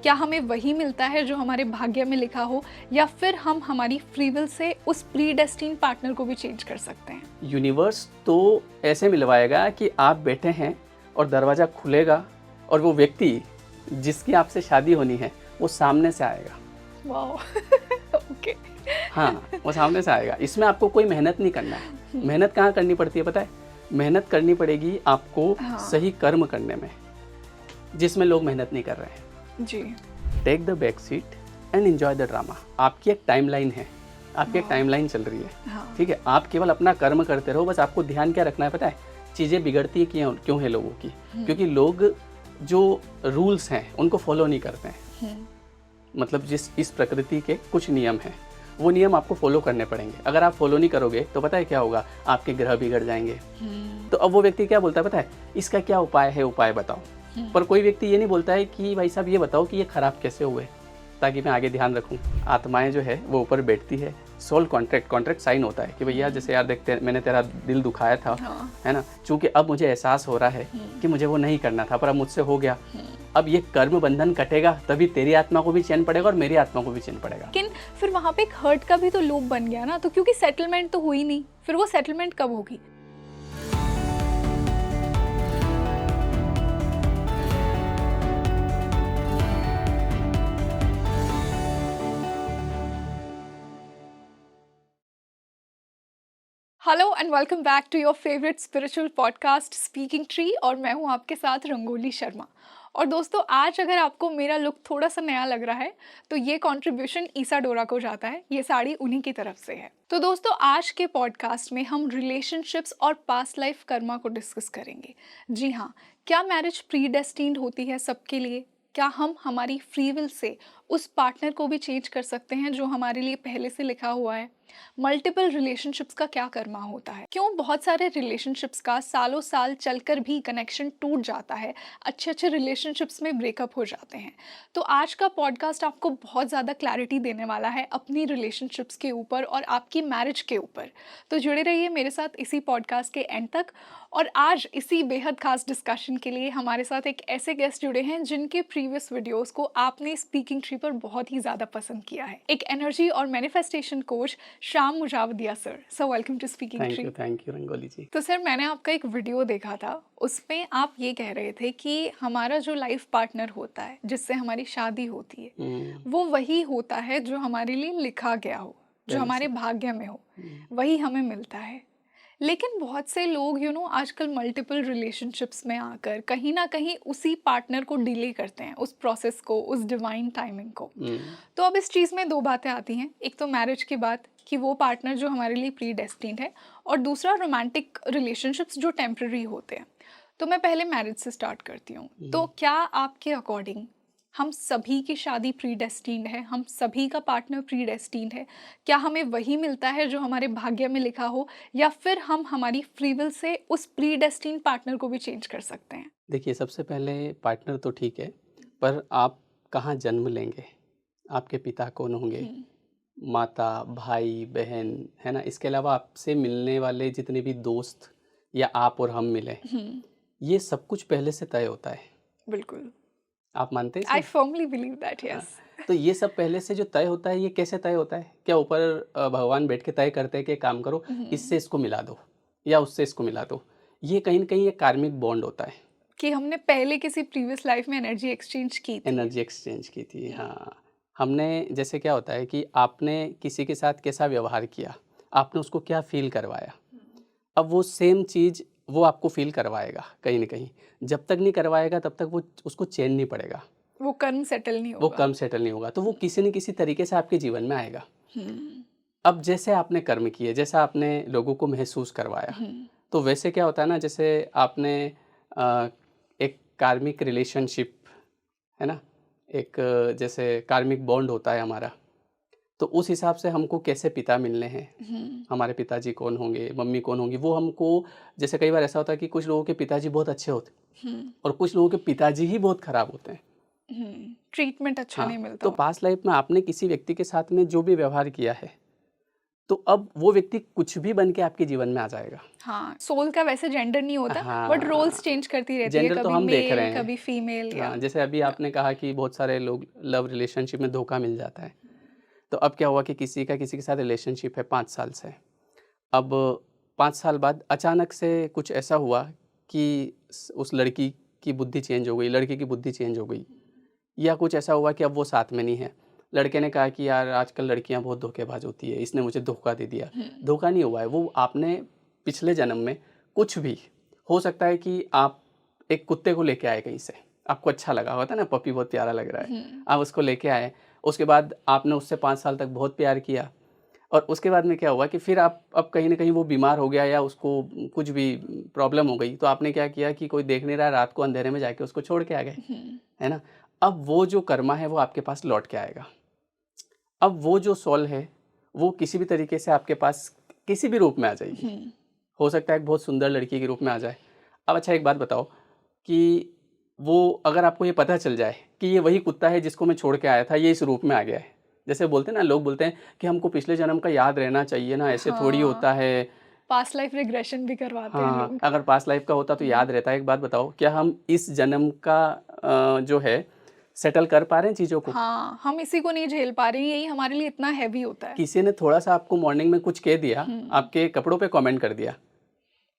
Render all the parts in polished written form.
क्या हमें वही मिलता है जो हमारे भाग्य में लिखा हो, या फिर हम हमारी फ्री विल से उस प्रीडेस्टिन्ड पार्टनर को भी चेंज कर सकते हैं? यूनिवर्स तो ऐसे मिलवाएगा कि आप बैठे हैं और दरवाज़ा खुलेगा और वो व्यक्ति जिसकी आपसे शादी होनी है वो सामने से आएगा। वाओ। ओके। हाँ, वो सामने से आएगा। इसमें आपको कोई मेहनत नहीं करना है। मेहनत कहाँ करनी पड़ती है पता है? मेहनत करनी पड़ेगी आपको हाँ। सही कर्म करने में, जिसमें लोग मेहनत नहीं कर रहे हैं। जी। Take the back seat and enjoy the drama. आपकी एक टाइमलाइन है, आपकी एक टाइमलाइन चल रही है। हाँ। ठीक है, आप केवल अपना कर्म करते रहो। बस आपको ध्यान क्या रखना है पता है? चीज़ें बिगड़ती क्यों है लोगों की? क्योंकि लोग जो रूल्स हैं उनको फॉलो नहीं करते हैं। मतलब इस प्रकृति के कुछ नियम हैं, वो नियम आपको फॉलो करने पड़ेंगे। अगर आप फॉलो नहीं करोगे तो पता है क्या होगा? आपके ग्रह बिगड़ जाएंगे। तो अब वो व्यक्ति क्या बोलता है पता है? इसका क्या उपाय है, उपाय बताओ। पर कोई व्यक्ति ये नहीं बोलता है कि भाई साहब ये बताओ कि ये खराब कैसे हुए, ताकि मैं आगे ध्यान रखूं। आत्माएं जो है वो ऊपर बैठती है, सोल कॉन्ट्रैक्ट साइन होता है कि भैया जैसे यार देखते मैंने तेरा दिल दुखाया था, है ना, चूंकि अब मुझे एहसास हो रहा है कि मुझे वो नहीं करना था पर अब मुझसे हो गया। अब ये कर्म बंधन कटेगा तभी तेरी आत्मा को भी चैन पड़ेगा और मेरी आत्मा को भी चैन पड़ेगा। लेकिन फिर वहाँ पे एक हर्ट का भी तो लूप बन गया ना, तो क्योंकि सेटलमेंट तो हुई नहीं, फिर वो सेटलमेंट कब होगी? Hello and welcome back to your favourite spiritual podcast speaking tree, और मैं हूँ आपके साथ रंगोली शर्मा। और दोस्तों, आज अगर आपको मेरा लुक थोड़ा सा नया लग रहा है तो ये कंट्रीब्यूशन ईसा डोरा को जाता है। ये साड़ी उन्हीं की तरफ से है। तो दोस्तों, आज के पॉडकास्ट में हम रिलेशनशिप्स और पास्ट लाइफ कर्मा को डिस्कस करेंगे। जी हाँ, क्या मैरिज प्रीडेस्टिन्ड होती है सबके लिए? क्या हम हमारी फ्री विल से उस पार्टनर को भी चेंज कर सकते हैं जो हमारे लिए पहले से लिखा हुआ है? मल्टीपल रिलेशनशिप्स का क्या कर्मा होता है? क्यों बहुत सारे रिलेशनशिप्स का सालों साल चलकर भी कनेक्शन टूट जाता है? अच्छे अच्छे रिलेशनशिप्स में ब्रेकअप हो जाते हैं। तो आज का पॉडकास्ट आपको बहुत ज़्यादा क्लैरिटी देने वाला है अपनी रिलेशनशिप्स के ऊपर और आपकी मैरिज के ऊपर। तो जुड़े रहिए मेरे साथ इसी पॉडकास्ट के एंड तक। और आज इसी बेहद खास डिस्कशन के लिए हमारे साथ एक ऐसे गेस्ट जुड़े हैं जिनके प्रीवियस वीडियोस को आपने स्पीकिंग ट्री पर बहुत ही ज़्यादा पसंद किया है। एक एनर्जी और manifestation coach Sham Mujawdiya sir. So welcome to Speaking Tree. Thank you Rangoli ji. तो सर, मैंने आपका एक वीडियो देखा था, उसमें आप ये कह रहे थे कि हमारा जो लाइफ पार्टनर होता है जिससे हमारी शादी होती है वो वही होता है जो हमारे लिए लिखा गया हो, जो हमारे भाग्य में हो, वही हमें मिलता है। लेकिन बहुत से लोग आजकल मल्टीपल रिलेशनशिप्स में आकर कहीं ना कहीं उसी पार्टनर को डिले करते हैं, उस प्रोसेस को, उस डिवाइन टाइमिंग को। तो अब इस चीज़ में दो बातें आती हैं। एक तो मैरिज की बात कि वो पार्टनर जो हमारे लिए प्री डेस्टिन्ड है, और दूसरा रोमांटिक रिलेशनशिप्स जो टेम्पररी होते हैं। तो मैं पहले मैरिज से स्टार्ट करती हूँ। तो क्या आपके अकॉर्डिंग हम सभी की शादी प्री डेस्टिन्ड है? हम सभी का पार्टनर प्री डेस्टिन्ड है? क्या हमें वही मिलता है जो हमारे भाग्य में लिखा हो, या फिर हम हमारी फ्री विल से उस प्री डेस्टिन्ड पार्टनर को भी चेंज कर सकते हैं? देखिए, सबसे पहले पार्टनर तो ठीक है, पर आप कहाँ जन्म लेंगे, आपके पिता कौन होंगे, माता, भाई, बहन, है ना? इसके अलावा आपसे मिलने वाले जितने भी दोस्त या आप और हम मिले, ये सब कुछ पहले से तय होता है। बिल्कुल। आप मानते हैं आई इसमें? फर्मली बिलीव दैट, हाँ, यस। तो ये सब पहले से जो तय होता है, ये कैसे तय होता है? क्या ऊपर भगवान बैठ के तय करते हैं कि एक काम करो, इससे इसको मिला दो या उससे इसको मिला दो? ये कहीं न कहीं एक कार्मिक बॉन्ड होता है। कि हमने पहले किसी प्रीवियस लाइफ में एनर्जी एक्सचेंज की थी। एनर्जी एक्सचेंज की थी, हाँ। हमने जैसे क्या होता है कि आपने किसी के साथ कैसा व्यवहार किया, आपने उसको क्या फ़ील करवाया, अब वो सेम चीज़ वो आपको फ़ील करवाएगा कहीं न कहीं। जब तक नहीं करवाएगा तब तक वो उसको चैन नहीं पड़ेगा, वो कर्म सेटल नहीं वो होगा। कर्म सेटल नहीं होगा, तो वो किसी न किसी तरीके से आपके जीवन में आएगा। अब जैसे आपने कर्म किए, जैसा आपने लोगों को महसूस करवाया, तो वैसे क्या होता है ना, जैसे आपने एक कार्मिक रिलेशनशिप, है ना, एक जैसे कार्मिक बॉन्ड होता है हमारा, तो उस हिसाब से हमको कैसे पिता मिलने हैं, हमारे पिताजी कौन होंगे, मम्मी कौन होंगी, वो हमको, जैसे कई बार ऐसा होता है कि कुछ लोगों के पिताजी बहुत अच्छे होते और कुछ लोगों के पिताजी ही बहुत खराब होते हैं। ट्रीटमेंट अच्छा नहीं हाँ, मिलता तो हो। पास्ट लाइफ में आपने किसी व्यक्ति के साथ में जो भी व्यवहार किया है, तो अब वो व्यक्ति कुछ भी बन के आपके जीवन में आ जाएगा। हाँ, सोल का वैसे जेंडर नहीं होता, बट हाँ, रोल्स चेंज करती रहती है, जेंडर तो कभी हम देख मेल रहे हैं। कभी फीमेल या हाँ, जैसे अभी आपने कहा कि बहुत सारे लोग लव रिलेशनशिप में धोखा मिल जाता है। तो अब क्या हुआ कि किसी का किसी के साथ रिलेशनशिप है 5 साल से। अब 5 साल बाद अचानक से कुछ ऐसा हुआ कि उस लड़की की बुद्धि चेंज हो गई, लड़के की बुद्धि चेंज हो गई, या कुछ ऐसा हुआ कि अब वो साथ में नहीं है। लड़के ने कहा कि यार आजकल लड़कियां बहुत धोखेबाज होती है, इसने मुझे धोखा दे दिया। धोखा नहीं हुआ है, वो आपने पिछले जन्म में कुछ भी हो सकता है कि आप एक कुत्ते को लेके आए कहीं से, आपको अच्छा लगा होता है ना, पपी बहुत प्यारा लग रहा है, आप उसको लेके आए। उसके बाद आपने उससे 5 साल तक बहुत प्यार किया, और उसके बाद में क्या हुआ कि फिर आप अब कहीं ना कहीं वो बीमार हो गया या उसको कुछ भी प्रॉब्लम हो गई, तो आपने क्या किया कि कोई देख नहीं रहा, रात को अंधेरे में जाके उसको छोड़ के आ गए, है ना। अब वो जो कर्मा है वो आपके पास लौट के आएगा। अब वो जो सोल है वो किसी भी तरीके से आपके पास किसी भी रूप में आ जाएगी। हो सकता है एक बहुत सुंदर लड़की के रूप में आ जाए। अब अच्छा एक बात बताओ कि वो अगर आपको ये पता चल जाए कि ये वही कुत्ता है जिसको मैं छोड़ के आया था, ये इस रूप में आ गया है। जैसे बोलते हैं ना, लोग बोलते हैं कि हमको पिछले जन्म का याद रहना चाहिए ना, ऐसे थोड़ी होता हाँ, है। पास्ट लाइफ रिग्रेशन भी करवाते हैं हाँ, लोग। अगर पास्ट लाइफ का होता तो याद रहता है। एक बात बताओ, क्या हम इस जन्म का जो है सेटल कर पा रहे हैं चीज़ों को? हाँ, हम इसी को नहीं झेल पा रहे हैं, यही हमारे लिए इतना हैवी होता है। किसी ने थोड़ा सा आपको मॉर्निंग में कुछ कह दिया, आपके कपड़ों पे कमेंट कर दिया,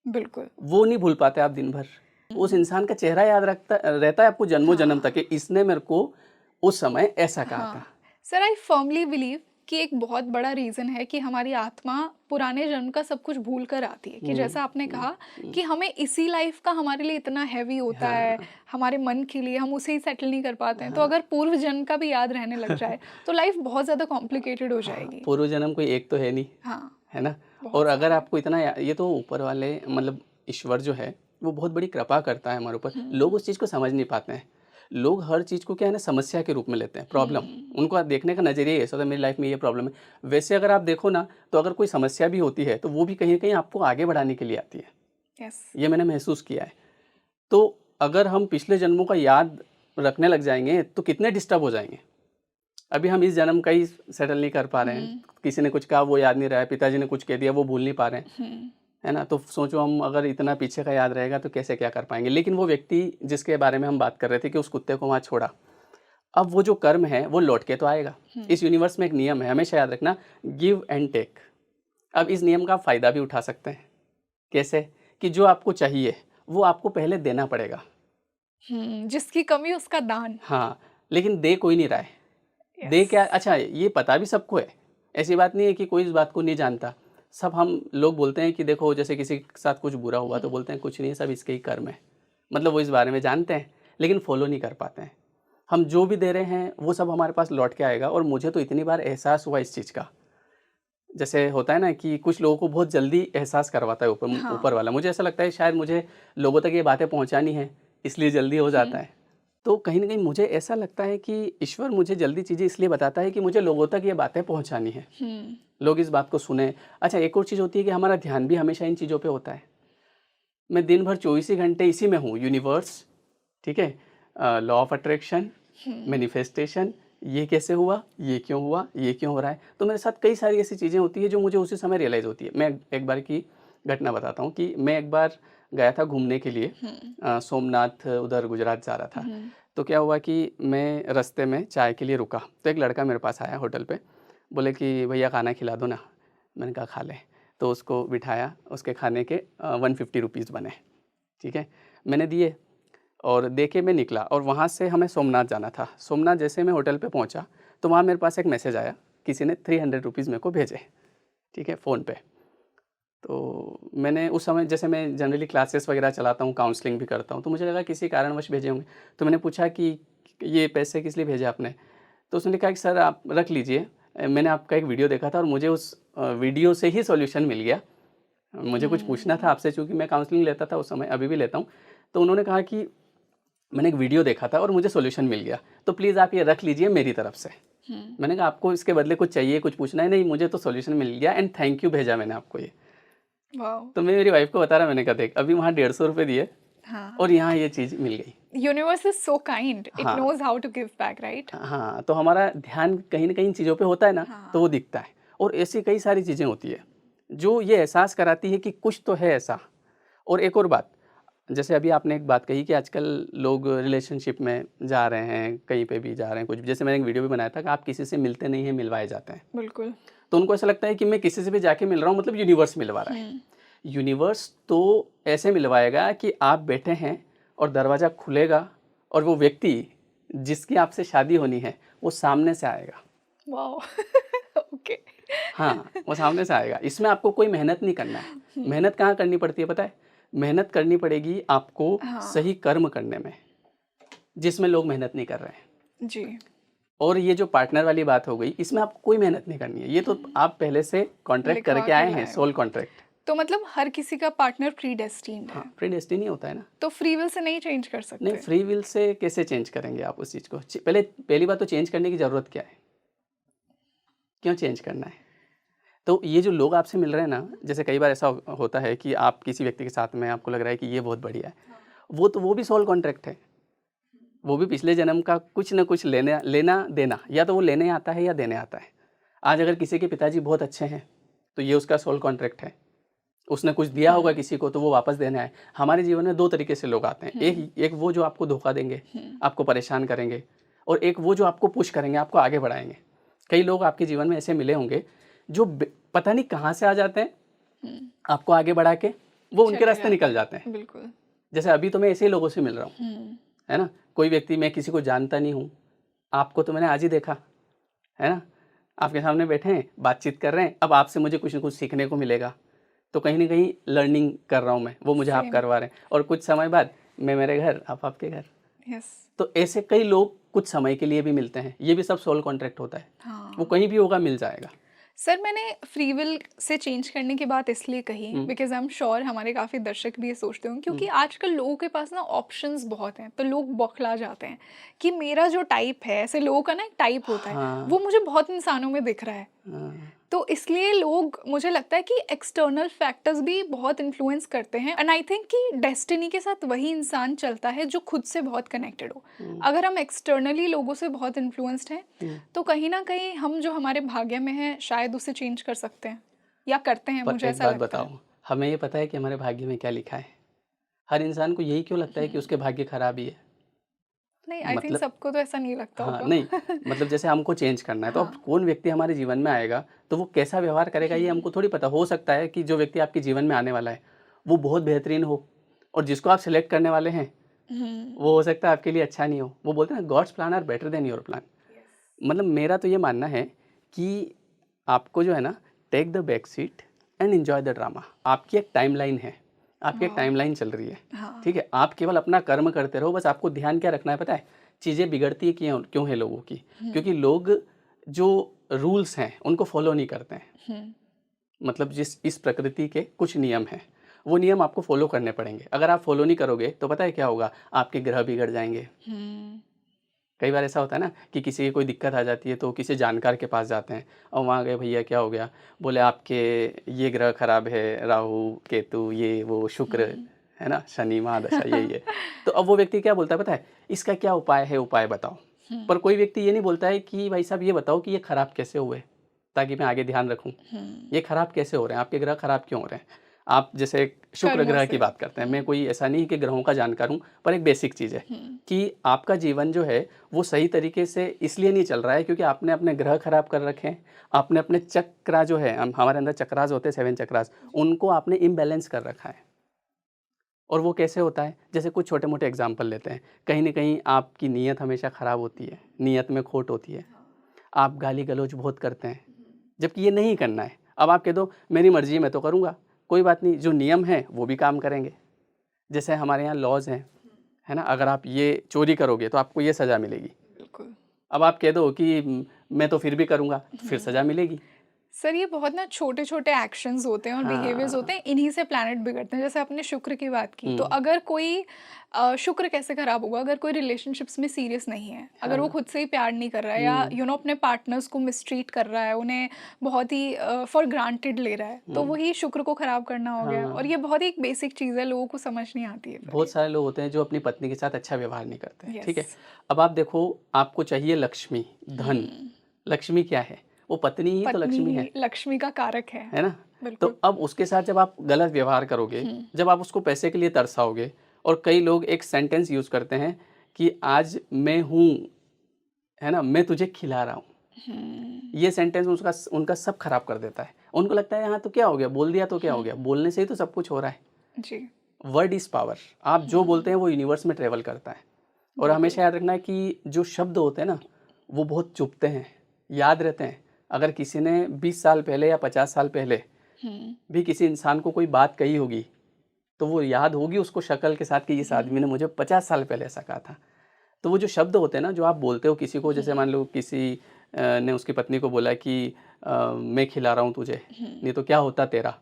बिल्कुल। वो नहीं भूल पाते आप दिन भर। उस इंसान का चेहरा याद रखता रहता है आपको जन्मों जन्म तक कि इसने मेरे को उस समय ऐसा कहा था। सर, आई फर्मली बिलीव कि एक बहुत बड़ा रीज़न है कि हमारी आत्मा पुराने जन्म का सब कुछ भूल कर आती है, कि जैसा आपने कहा कि हमें इसी लाइफ का हमारे लिए इतना हैवी होता है, हमारे मन के लिए हम उसे ही सेटल नहीं कर पाते हैं। तो अगर पूर्व जन्म का भी याद रहने लग जाए तो लाइफ बहुत ज़्यादा कॉम्प्लिकेटेड हो जाएगी। पूर्व जन्म कोई एक तो है नहीं, हाँ, है ना। बहुत और अगर सारे। आपको इतना ये तो ऊपर वाले मतलब ईश्वर जो है वो बहुत बड़ी कृपा करता है हमारे ऊपर। लोग उस चीज़ को समझ नहीं पाते हैं। लोग हर चीज़ को क्या है ना, समस्या के रूप में लेते हैं, प्रॉब्लम। उनको देखने का नज़रिया ये ऐसा होता है, मेरी लाइफ में ये प्रॉब्लम है। वैसे अगर आप देखो ना, तो अगर कोई समस्या भी होती है तो वो भी कहीं ना कहीं आपको आगे बढ़ाने के लिए आती है। यस। ये मैंने महसूस किया है। तो अगर हम पिछले जन्मों का याद रखने लग जाएंगे तो कितने डिस्टर्ब हो जाएंगे। अभी हम इस जन्म का ही सेटल नहीं कर पा रहे हैं। किसी ने कुछ कहा वो याद नहीं रहा है, पिताजी ने कुछ कह दिया वो भूल नहीं पा रहे हैं, है ना। तो सोचो हम अगर इतना पीछे का याद रहेगा तो कैसे क्या कर पाएंगे। लेकिन वो व्यक्ति जिसके बारे में हम बात कर रहे थे कि उस कुत्ते को वहाँ छोड़ा, अब वो जो कर्म है वो लौट के तो आएगा। इस यूनिवर्स में एक नियम है, हमेशा याद रखना, गिव एंड टेक। अब इस नियम का आप फ़ायदा भी उठा सकते हैं। कैसे? कि जो आपको चाहिए वो आपको पहले देना पड़ेगा। जिसकी कमी उसका दान। हाँ, लेकिन दे कोई नहीं रहा है। दे यस। क्या, अच्छा ये पता भी सबको है। ऐसी बात नहीं है कि कोई इस बात को नहीं जानता। सब हम लोग बोलते हैं कि देखो जैसे किसी के साथ कुछ बुरा हुआ तो बोलते हैं कुछ नहीं है, सब इसके ही कर्म है। मतलब वो इस बारे में जानते हैं लेकिन फॉलो नहीं कर पाते हैं। हम जो भी दे रहे हैं वो सब हमारे पास लौट के आएगा। और मुझे तो इतनी बार एहसास हुआ इस चीज़ का, जैसे होता है ना कि कुछ लोगों को बहुत जल्दी एहसास करवाता है ऊपर वाला। मुझे ऐसा लगता है शायद मुझे लोगों तक ये बातें पहुंचानी है, इसलिए जल्दी हो जाता है। तो कहीं ना कहीं मुझे ऐसा लगता है कि ईश्वर मुझे जल्दी चीज़ें इसलिए बताता है कि मुझे लोगों तक ये बातें पहुंचानी है, लोग इस बात को सुने। अच्छा एक और चीज़ होती है कि हमारा ध्यान भी हमेशा इन चीज़ों पे होता है। मैं दिन भर 24 ही घंटे इसी में हूँ, यूनिवर्स, ठीक है, लॉ ऑफ अट्रैक्शन, मैनिफेस्टेशन, ये कैसे हुआ, ये क्यों हुआ, ये क्यों हो रहा है। तो मेरे साथ कई सारी ऐसी चीज़ें होती है जो मुझे उसी समय रियलाइज़ होती है। मैं एक बार की घटना बताता हूँ कि मैं एक बार गया था घूमने के लिए, सोमनाथ उधर गुजरात जा रहा था। तो क्या हुआ कि मैं रास्ते में चाय के लिए रुका तो एक लड़का मेरे पास आया होटल पे, बोले कि भैया खाना खिला दो ना। मैंने कहा खा ले। तो उसको बिठाया, उसके खाने के 150 रुपीज़ बने, ठीक है, मैंने दिए और दे के मैं निकला। और वहाँ से हमें सोमनाथ जाना था। सोमनाथ जैसे मैं होटल पे पहुँचा तो वहाँ मेरे पास एक मैसेज आया, किसी ने 300 रुपीज़ मेरे को भेजे, ठीक है, फ़ोन पे। तो मैंने उस समय, जैसे मैं जनरली क्लासेस वगैरह चलाता हूँ, काउंसलिंग भी करता हूँ, तो मुझे लगा किसी कारणवश भेजे होंगे। तो मैंने पूछा कि ये पैसे किस लिए भेजे आपने। तो उसने कहा कि सर आप रख लीजिए, मैंने आपका एक वीडियो देखा था और मुझे उस वीडियो से ही सॉल्यूशन मिल गया। मुझे कुछ पूछना था आपसे, चूँकि मैं काउंसलिंग लेता था उस समय, अभी भी लेता हूँ। तो उन्होंने कहा कि मैंने एक वीडियो देखा था और मुझे सॉल्यूशन मिल गया, तो प्लीज़ आप ये रख लीजिए मेरी तरफ से। मैंने कहा आपको इसके बदले कुछ चाहिए, कुछ पूछना है? नहीं, मुझे तो सॉल्यूशन मिल गया एंड थैंक यू भेजा मैंने आपको ये। तो मैं मेरी वाइफ को बता रहा, मैंने कहा देख अभी वहाँ 150 रुपये दिए और यहाँ ये चीज़ मिल गई। Universe is so kind, it हाँ। Knows how to give back, right. हाँ, तो हमारा ध्यान कहीं ना कहीं चीज़ों पे होता है ना, तो वो दिखता है। और ऐसी कई सारी चीज़ें होती है जो ये एहसास कराती है कि कुछ तो है ऐसा। और एक और बात, जैसे अभी आपने एक बात कही कि आजकल लोग रिलेशनशिप में जा रहे हैं, कहीं पे भी जा रहे हैं कुछ भी। जैसे मैंने एक वीडियो भी बनाया था कि आप किसी से मिलते नहीं हैं, मिलवाए जाते हैं। बिल्कुल। तो उनको ऐसा लगता है कि मैं किसी से भी जाके मिल रहा हूँ, मतलब यूनिवर्स मिलवा रहा है। यूनिवर्स तो ऐसे मिलवाएगा कि आप बैठे हैं और दरवाज़ा खुलेगा और वो व्यक्ति जिसकी आपसे शादी होनी है वो सामने से आएगा। वाओ। ओके। हाँ, वो सामने से आएगा। इसमें आपको कोई मेहनत नहीं करना है। मेहनत कहाँ करनी पड़ती है पता है? मेहनत करनी पड़ेगी आपको हाँ। सही कर्म करने में, जिसमें लोग मेहनत नहीं कर रहे हैं। जी। और ये जो पार्टनर वाली बात हो गई, इसमें आपको कोई मेहनत नहीं करनी है। ये तो आप पहले से कॉन्ट्रैक्ट लिखवा करके के आए हैं, लाए हो। Soul contract. तो मतलब हर किसी का पार्टनर प्री डेस्टिन्ड है। हाँ, प्रीडेस्टिनी होता है ना। तो फ्री विल से नहीं चेंज कर सकते। नहीं, फ्री विल से कैसे चेंज करेंगे आप उस चीज़ को? पहली बात तो चेंज करने की ज़रूरत क्या है? क्यों चेंज करना है? तो ये जो लोग आपसे मिल रहे हैं ना, जैसे कई बार ऐसा होता है कि आप किसी व्यक्ति के साथ में आपको लग रहा है कि ये बहुत बढ़िया है। वो भी सोल कॉन्ट्रैक्ट है। वो भी पिछले जन्म का कुछ न कुछ लेना देना, या तो वो लेने आता है या देने आता है। आज अगर किसी के पिताजी बहुत अच्छे हैं तो ये उसका सोल कॉन्ट्रैक्ट है। उसने कुछ दिया होगा किसी को तो वो वापस देना है। हमारे जीवन में 2 तरीके से लोग आते हैं। एक वो जो आपको धोखा देंगे, आपको परेशान करेंगे, और एक वो जो आपको पुश करेंगे, आपको आगे बढ़ाएंगे। कई लोग आपके जीवन में ऐसे मिले होंगे जो पता नहीं कहाँ से आ जाते हैं, आपको आगे बढ़ा के वो उनके रास्ते निकल जाते हैं। बिल्कुल। जैसे अभी तो मैं ऐसे ही लोगों से मिल रहा हूँ, है ना। कोई व्यक्ति, मैं किसी को जानता नहीं हूँ, आपको तो मैंने आज ही देखा, है ना। आपके सामने बैठे हैं, बातचीत कर रहे हैं, अब आपसे मुझे कुछ न कुछ सीखने को मिलेगा। तो कहीं ना कहीं लर्निंग कर रहा हूँ मैं, वो मुझे आप करवा रहे हैं, और कुछ समय बाद मैं मेरे घर, आप आपके घर। यस। तो ऐसे कई लोग कुछ समय के लिए भी मिलते हैं। ये भी सब सोल कॉन्ट्रैक्ट होता है। हाँ। वो कहीं भी होगा, मिल जाएगा। सर, मैंने फ्री विल से चेंज करने की बात इसलिए कही बिकॉज आई एम श्योर हमारे काफ़ी दर्शक भी ये सोचते होंगे, क्योंकि आजकल लोगों के पास ना ऑप्शंस बहुत हैं, तो लोग बौखला जाते हैं कि मेरा जो टाइप है, ऐसे लोगों का ना एक टाइप होता है, हाँ। वो मुझे बहुत इंसानों में दिख रहा है। हाँ। तो इसलिए लोग, मुझे लगता है कि एक्सटर्नल फैक्टर्स भी बहुत इन्फ्लुएंस करते हैं, एंड आई थिंक कि डेस्टिनी के साथ वही इंसान चलता है जो खुद से बहुत कनेक्टेड हो। अगर हम एक्सटर्नली लोगों से बहुत इन्फ्लुएंस्ड हैं तो कहीं ना कहीं हम जो हमारे भाग्य में है शायद उसे चेंज कर सकते हैं या करते हैं, पर मुझे एक ऐसा बात लगता बताओ, है। हमें ये पता है कि हमारे भाग्य में क्या लिखा है? हर इंसान को यही क्यों लगता है कि उसके भाग्य खराब ही है? नहीं, आई थिंक मतलब, सबको तो ऐसा नहीं लगता हाँ, होगा। नहीं, मतलब जैसे हमको चेंज करना है, तो अब कौन व्यक्ति हमारे जीवन में आएगा तो वो कैसा व्यवहार करेगा ये हमको थोड़ी पता। हो सकता है कि जो व्यक्ति आपके जीवन में आने वाला है वो बहुत बेहतरीन हो, और जिसको आप सिलेक्ट करने वाले हैं वो हो सकता है आपके लिए अच्छा नहीं हो। वो बोलते हैं ना, God's plan are better than your plan. मतलब मेरा तो ये मानना है कि आपको जो है ना, take the back seat and enjoy the drama. आपकी एक टाइमलाइन है, आपकी एक टाइमलाइन चल रही है, ठीक है। आप केवल अपना कर्म करते रहो। बस आपको ध्यान क्या रखना है पता है? चीज़ें बिगड़ती है क्यों है लोगों की? क्योंकि लोग जो रूल्स हैं उनको फॉलो नहीं करते हैं। मतलब इस प्रकृति के कुछ नियम हैं, वो नियम आपको फॉलो करने पड़ेंगे। अगर आप फॉलो नहीं करोगे तो पता है क्या होगा? आपके ग्रह बिगड़ जाएंगे। कई बार ऐसा होता है ना कि किसी की कोई दिक्कत आ जाती है तो किसी जानकार के पास जाते हैं, और वहाँ गए, भैया क्या हो गया? बोले आपके ये ग्रह खराब है, राहु केतु ये वो शुक्र, है ना, शनि महादशा यही है। तो अब वो व्यक्ति क्या बोलता है पता है? इसका क्या उपाय है, उपाय बताओ। पर कोई व्यक्ति ये नहीं बोलता है कि भाई साहब ये बताओ कि ये खराब कैसे हुए, ताकि मैं आगे ध्यान रखूं। ये खराब कैसे हो रहे हैं, आपके ग्रह खराब क्यों हो रहे हैं? आप जैसे शुक्र कर्मों ग्रह की से। बात करते हैं, मैं कोई ऐसा नहीं कि ग्रहों का जानकार हूँ, पर एक बेसिक चीज़ है कि आपका जीवन जो है वो सही तरीके से इसलिए नहीं चल रहा है क्योंकि आपने अपने ग्रह खराब कर रखे हैं। आपने अपने चक्रा जो है, हमारे अंदर चक्रास होते हैं, 7 चक्रास, उनको आपने इम्बैलेंस कर रखा है। और वो कैसे होता है? जैसे कुछ छोटे मोटे एग्जाम्पल लेते हैं। कहीं ना कहीं आपकी नीयत हमेशा ख़राब होती है, नीयत में खोट होती है। आप गाली गलौज बहुत करते हैं, जबकि ये नहीं करना है। अब आप कह दो मेरी मर्जी मैं तो करूँगा, कोई बात नहीं, जो नियम है वो भी काम करेंगे। जैसे हमारे यहाँ लॉज हैं, है ना, अगर आप ये चोरी करोगे तो आपको ये सज़ा मिलेगी। बिल्कुल। अब आप कह दो कि मैं तो फिर भी करूँगा, तो फिर सज़ा मिलेगी। सर, ये बहुत ना छोटे छोटे एक्शंस होते हैं और बिहेवियर्स होते हैं, इन्हीं से प्लैनेट बिगड़ते हैं। जैसे आपने शुक्र की बात की, तो अगर कोई शुक्र कैसे खराब होगा? अगर कोई रिलेशनशिप्स में सीरियस नहीं है, अगर वो खुद से ही प्यार नहीं कर रहा है, या अपने पार्टनर्स को मिसट्रीट कर रहा है, उन्हें बहुत ही फॉर ग्रांटेड ले रहा है, तो वही शुक्र को खराब करना हो गया। और ये बहुत ही एक बेसिक चीज़ है, लोगों को समझ नहीं आती है। बहुत सारे लोग होते हैं जो अपनी पत्नी के साथ अच्छा व्यवहार नहीं करते हैं, ठीक है। Yes. अब आप देखो, आपको चाहिए लक्ष्मी, धन। लक्ष्मी क्या है? वो पत्नी ही तो लक्ष्मी है, लक्ष्मी का कारक है ना। तो बिल्कुल। अब उसके साथ जब आप गलत व्यवहार करोगे, जब आप उसको पैसे के लिए तरसाओगे, और कई लोग एक सेंटेंस यूज करते हैं कि आज मैं हूँ, है ना, मैं तुझे खिला रहा हूँ। ये सेंटेंस उनका सब खराब कर देता है। उनको लगता है हाँ तो क्या हो गया, बोल दिया तो क्या हो गया, बोलने से ही तो सब कुछ हो रहा है। जी। Word is power. आप जो बोलते हैं वो यूनिवर्स में ट्रेवल करता है। और हमेशा याद रखना है कि जो शब्द होते हैं ना, वो बहुत चुभते हैं, याद रहते हैं। अगर किसी ने 20 साल पहले या 50 साल पहले भी किसी इंसान को कोई बात कही होगी, तो वो याद होगी उसको शक्ल के साथ कि इस आदमी ने मुझे 50 साल पहले ऐसा कहा था। तो वो जो शब्द होते हैं ना, जो आप बोलते हो किसी को, जैसे मान लो किसी ने उसकी पत्नी को बोला कि मैं खिला रहा हूँ तुझे, नहीं तो क्या होता तेरा,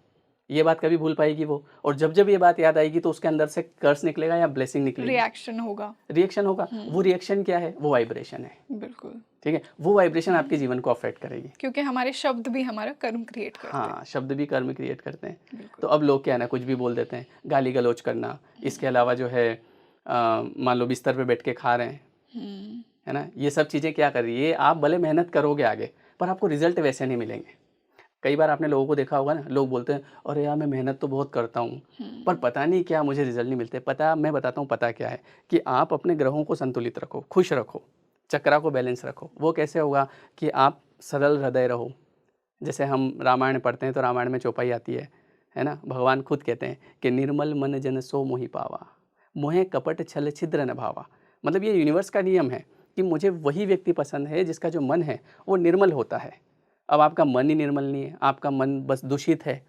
ये बात कभी भूल पाएगी वो। और जब जब ये बात याद आएगी तो उसके अंदर से कर्स निकलेगा या ब्लेसिंग निकलेगी, रिएक्शन होगा। रिएक्शन होगा। वो रिएक्शन क्या है, वो वाइब्रेशन है। बिल्कुल। ठीक है, वो वाइब्रेशन आपके जीवन को अफेक्ट करेगी, क्योंकि हमारे शब्द भी हमारा कर्म क्रिएट करते हैं। हाँ, शब्द भी कर्म क्रिएट करते हैं। बिल्कुल। तो अब लोग क्या है ना, कुछ भी बोल देते हैं, गाली गलौज करना। इसके अलावा जो है मान लो बिस्तर पे बैठ के खा रहे हैं, है ना, ये सब चीज़ें क्या कर रही है, आप भले मेहनत करोगे आगे, पर आपको रिजल्ट वैसे नहीं मिलेंगे। कई बार आपने लोगों को देखा होगा ना, लोग बोलते हैं अरे यार मैं मेहनत तो बहुत करता हूँ, पर पता नहीं क्या मुझे रिजल्ट नहीं मिलते। मैं बताता हूँ पता क्या है, कि आप अपने ग्रहों को संतुलित रखो, खुश रखो, चक्रा को बैलेंस रखो। वो कैसे होगा कि आप सरल हृदय रहो। जैसे हम रामायण पढ़ते हैं तो रामायण में चौपाई आती है ना, भगवान खुद कहते हैं कि निर्मल मन जन सो मोहि पावा, मोहे कपट छल छिद्र न भावा। मतलब ये यूनिवर्स का नियम है कि मुझे वही व्यक्ति पसंद है जिसका जो मन है वो निर्मल होता है। अब आपका मन ही निर्मल नहीं है, आपका मन बस दूषित है,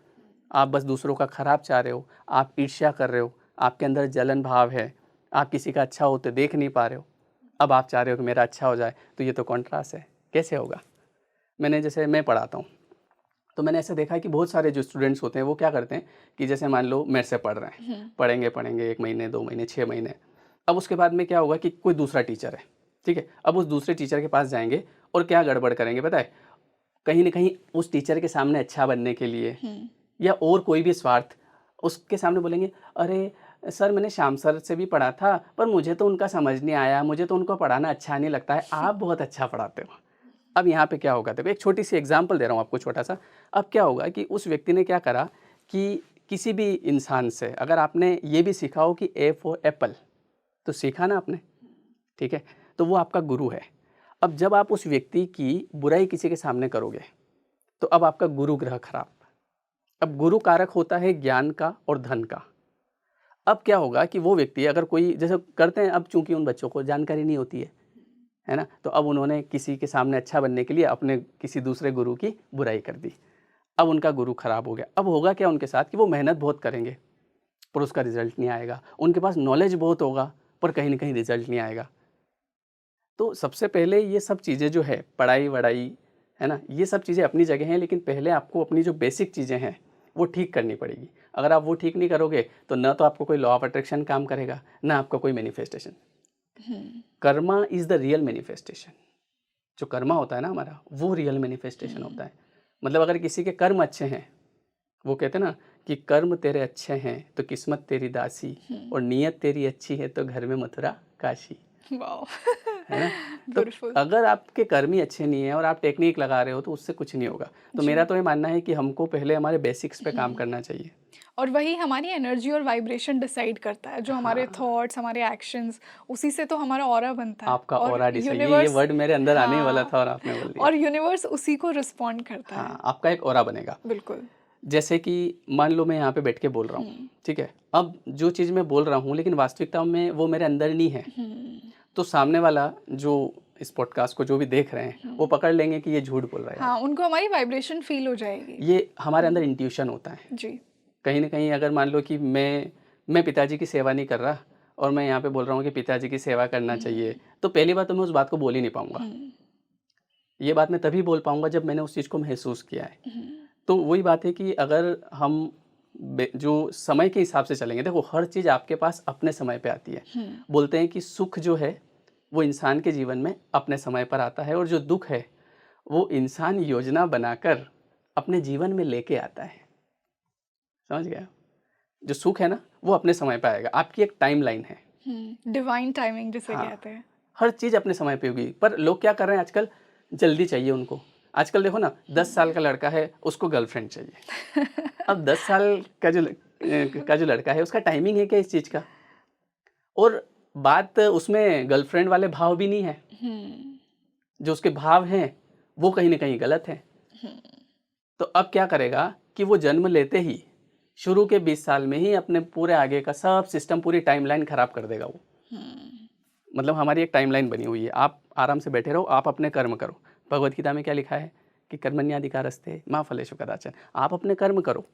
आप बस दूसरों का खराब चाह रहे हो, आप ईर्ष्या कर रहे हो, आपके अंदर जलन भाव है, आप किसी का अच्छा होते देख नहीं पा रहे हो, अब आप चाह रहे हो कि मेरा अच्छा हो जाए, तो ये तो कॉन्ट्रास्ट है, कैसे होगा। मैं पढ़ाता हूँ तो मैंने ऐसा देखा है कि बहुत सारे जो स्टूडेंट्स होते हैं वो क्या करते हैं कि जैसे मान लो मेरे से पढ़ रहे हैं, पढ़ेंगे 1 महीने 2 महीने 6 महीने, अब उसके बाद में क्या होगा कि कोई दूसरा टीचर है, ठीक है, अब उस दूसरे टीचर के पास जाएंगे और क्या गड़बड़ करेंगे पता है, कहीं ना कहीं उस टीचर के सामने अच्छा बनने के लिए या और कोई भी स्वार्थ, उसके सामने बोलेंगे अरे सर मैंने श्याम सर से भी पढ़ा था पर मुझे तो उनका समझ नहीं आया, मुझे तो उनको पढ़ाना अच्छा नहीं लगता है, आप बहुत अच्छा पढ़ाते हो। अब यहाँ पे क्या होगा, देखो एक छोटी सी एग्जांपल दे रहा हूँ आपको, छोटा सा। अब क्या होगा कि उस व्यक्ति ने क्या करा कि किसी भी इंसान से अगर आपने ये भी सीखा हो कि ए फॉर एप्पल, तो सीखा ना आपने, ठीक है, तो वो आपका गुरु है। अब जब आप उस व्यक्ति की बुराई किसी के सामने करोगे तो अब आपका गुरु ग्रह खराब। अब गुरु कारक होता है ज्ञान का और धन का। अब क्या होगा कि वो व्यक्ति अगर कोई जैसे करते हैं, अब चूंकि उन बच्चों को जानकारी नहीं होती है ना, तो अब उन्होंने किसी के सामने अच्छा बनने के लिए अपने किसी दूसरे गुरु की बुराई कर दी, अब उनका गुरु खराब हो गया। अब होगा क्या उनके साथ कि वो मेहनत बहुत करेंगे पर उसका रिजल्ट नहीं आएगा, उनके पास नॉलेज बहुत होगा पर कहीं ना कहीं रिजल्ट नहीं आएगा। तो सबसे पहले ये सब चीज़ें जो है, पढ़ाई वढ़ाई, है ना, ये सब चीज़ें अपनी जगह हैं, लेकिन पहले आपको अपनी जो बेसिक चीज़ें हैं वो ठीक करनी पड़ेगी। अगर आप वो ठीक नहीं करोगे तो ना तो आपको कोई लॉ ऑफ अट्रैक्शन काम करेगा, ना आपका कोई manifestation. Karma is the real manifestation. जो कर्मा होता है ना हमारा, वो रियल मैनिफेस्टेशन होता है। मतलब अगर किसी के कर्म अच्छे हैं, वो कहते हैं ना कि कर्म तेरे अच्छे हैं तो किस्मत तेरी दासी, और नीयत तेरी अच्छी है तो घर में मथुरा काशी, है ना। तो अगर आपके कर्म ही अच्छे नहीं है और आप टेक्निक लगा रहे हो तो उससे कुछ नहीं होगा। तो मेरा तो ये मानना है कि हमको पहले हमारे बेसिक्स पे काम करना चाहिए, और वही हमारी एनर्जी और वाइब्रेशन डिसाइड करता है, जो हमारे थॉट्स, हमारे एक्शंस, उसी से तो हमारा ऑरा बनता है। आपका और ऑरा डिसाइड, ये वर्ड मेरे अंदर आने वाला था और आपने बोल दिया। और यूनिवर्स उसी को रिस्पॉन्ड करता है। आपका एक ऑरा बनेगा। बिल्कुल। जैसे कि मान लो मैं यहाँ पे बैठ के बोल रहा हूँ, ठीक है, अब जो चीज़ मैं बोल रहा हूँ लेकिन वास्तविकता में वो मेरे अंदर नहीं है, तो सामने वाला जो इस पॉडकास्ट को जो भी देख रहे हैं वो पकड़ लेंगे कि ये झूठ बोल रहा है। हाँ, उनको हमारी वाइब्रेशन फील हो जाएगी। ये हमारे अंदर इंट्यूशन होता है जी। कहीं ना कहीं। अगर मान लो कि मैं पिताजी की सेवा नहीं कर रहा और मैं यहाँ पे बोल रहा हूँ कि पिताजी की सेवा करना चाहिए, तो पहली बात तो मैं उस बात को बोल ही नहीं पाऊंगा। ये बात मैं तभी बोल पाऊंगा जब मैंने उस चीज़ को महसूस किया है। तो वही बात है कि अगर हम जो समय के हिसाब से चलेंगे, देखो हर चीज़ आपके पास अपने समय पे आती है। बोलते हैं कि सुख जो है वो इंसान के जीवन में अपने समय पर आता है, और जो दुख है वो इंसान योजना बनाकर अपने जीवन में लेके आता है। समझ गया? जो सुख है ना वो अपने समय पे आएगा, आपकी एक टाइम लाइन है, डिवाइन टाइमिंग जिसे कहते हैं। हर चीज़ अपने समय पे होगी। पर लोग क्या कर रहे हैं आजकल, जल्दी चाहिए उनको। आजकल देखो ना, 10 साल का लड़का है, उसको गर्लफ्रेंड चाहिए। अब 10 साल का जो लड़का है, उसका टाइमिंग है क्या इस चीज़ का? और बात उसमें गर्लफ्रेंड वाले भाव भी नहीं है। जो उसके भाव हैं, वो कहीं न कहीं गलत हैं। तो अब क्या करेगा कि वो जन्म लेते ही शुरू के 20 साल में ही अपने पूरे आगे का सब सिस्टम, पूरी टाइमलाइन खराब कर देगा वो। मतलब हमारी एक टाइमलाइन बनी हुई है, आप आराम से बैठे रहो, आप अपने कर्म करो। भगवत गीता में क्या लिखा है कि कर्मण्येवाधिकारस्ते मा फलेषु कदाचन। आप अपने कर्म करो,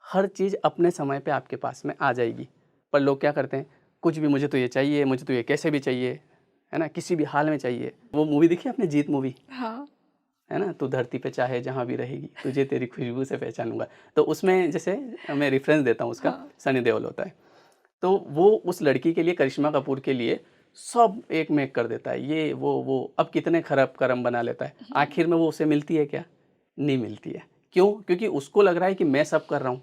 हर चीज़ अपने समय पे आपके पास में आ जाएगी। पर लोग क्या करते हैं, कुछ भी मुझे तो ये चाहिए, मुझे तो ये कैसे भी चाहिए, है ना, किसी भी हाल में चाहिए। वो मूवी देखी आपने, जीत मूवी? हाँ। है ना, तू धरती पे चाहे जहाँ भी रहेगी, तुझे तेरी खुशबू से पहचानूंगा। तो उसमें जैसे मैं रेफरेंस देता हूँ उसका, हाँ। सनी देओल होता है। तो वो उस लड़की के लिए, करिश्मा कपूर के लिए सब एक में एक कर देता है, ये वो अब कितने खराब कर्म बना लेता है। आखिर में वो उसे मिलती है क्या? नहीं मिलती है। क्यों? क्योंकि उसको लग रहा है कि मैं सब कर रहा हूँ।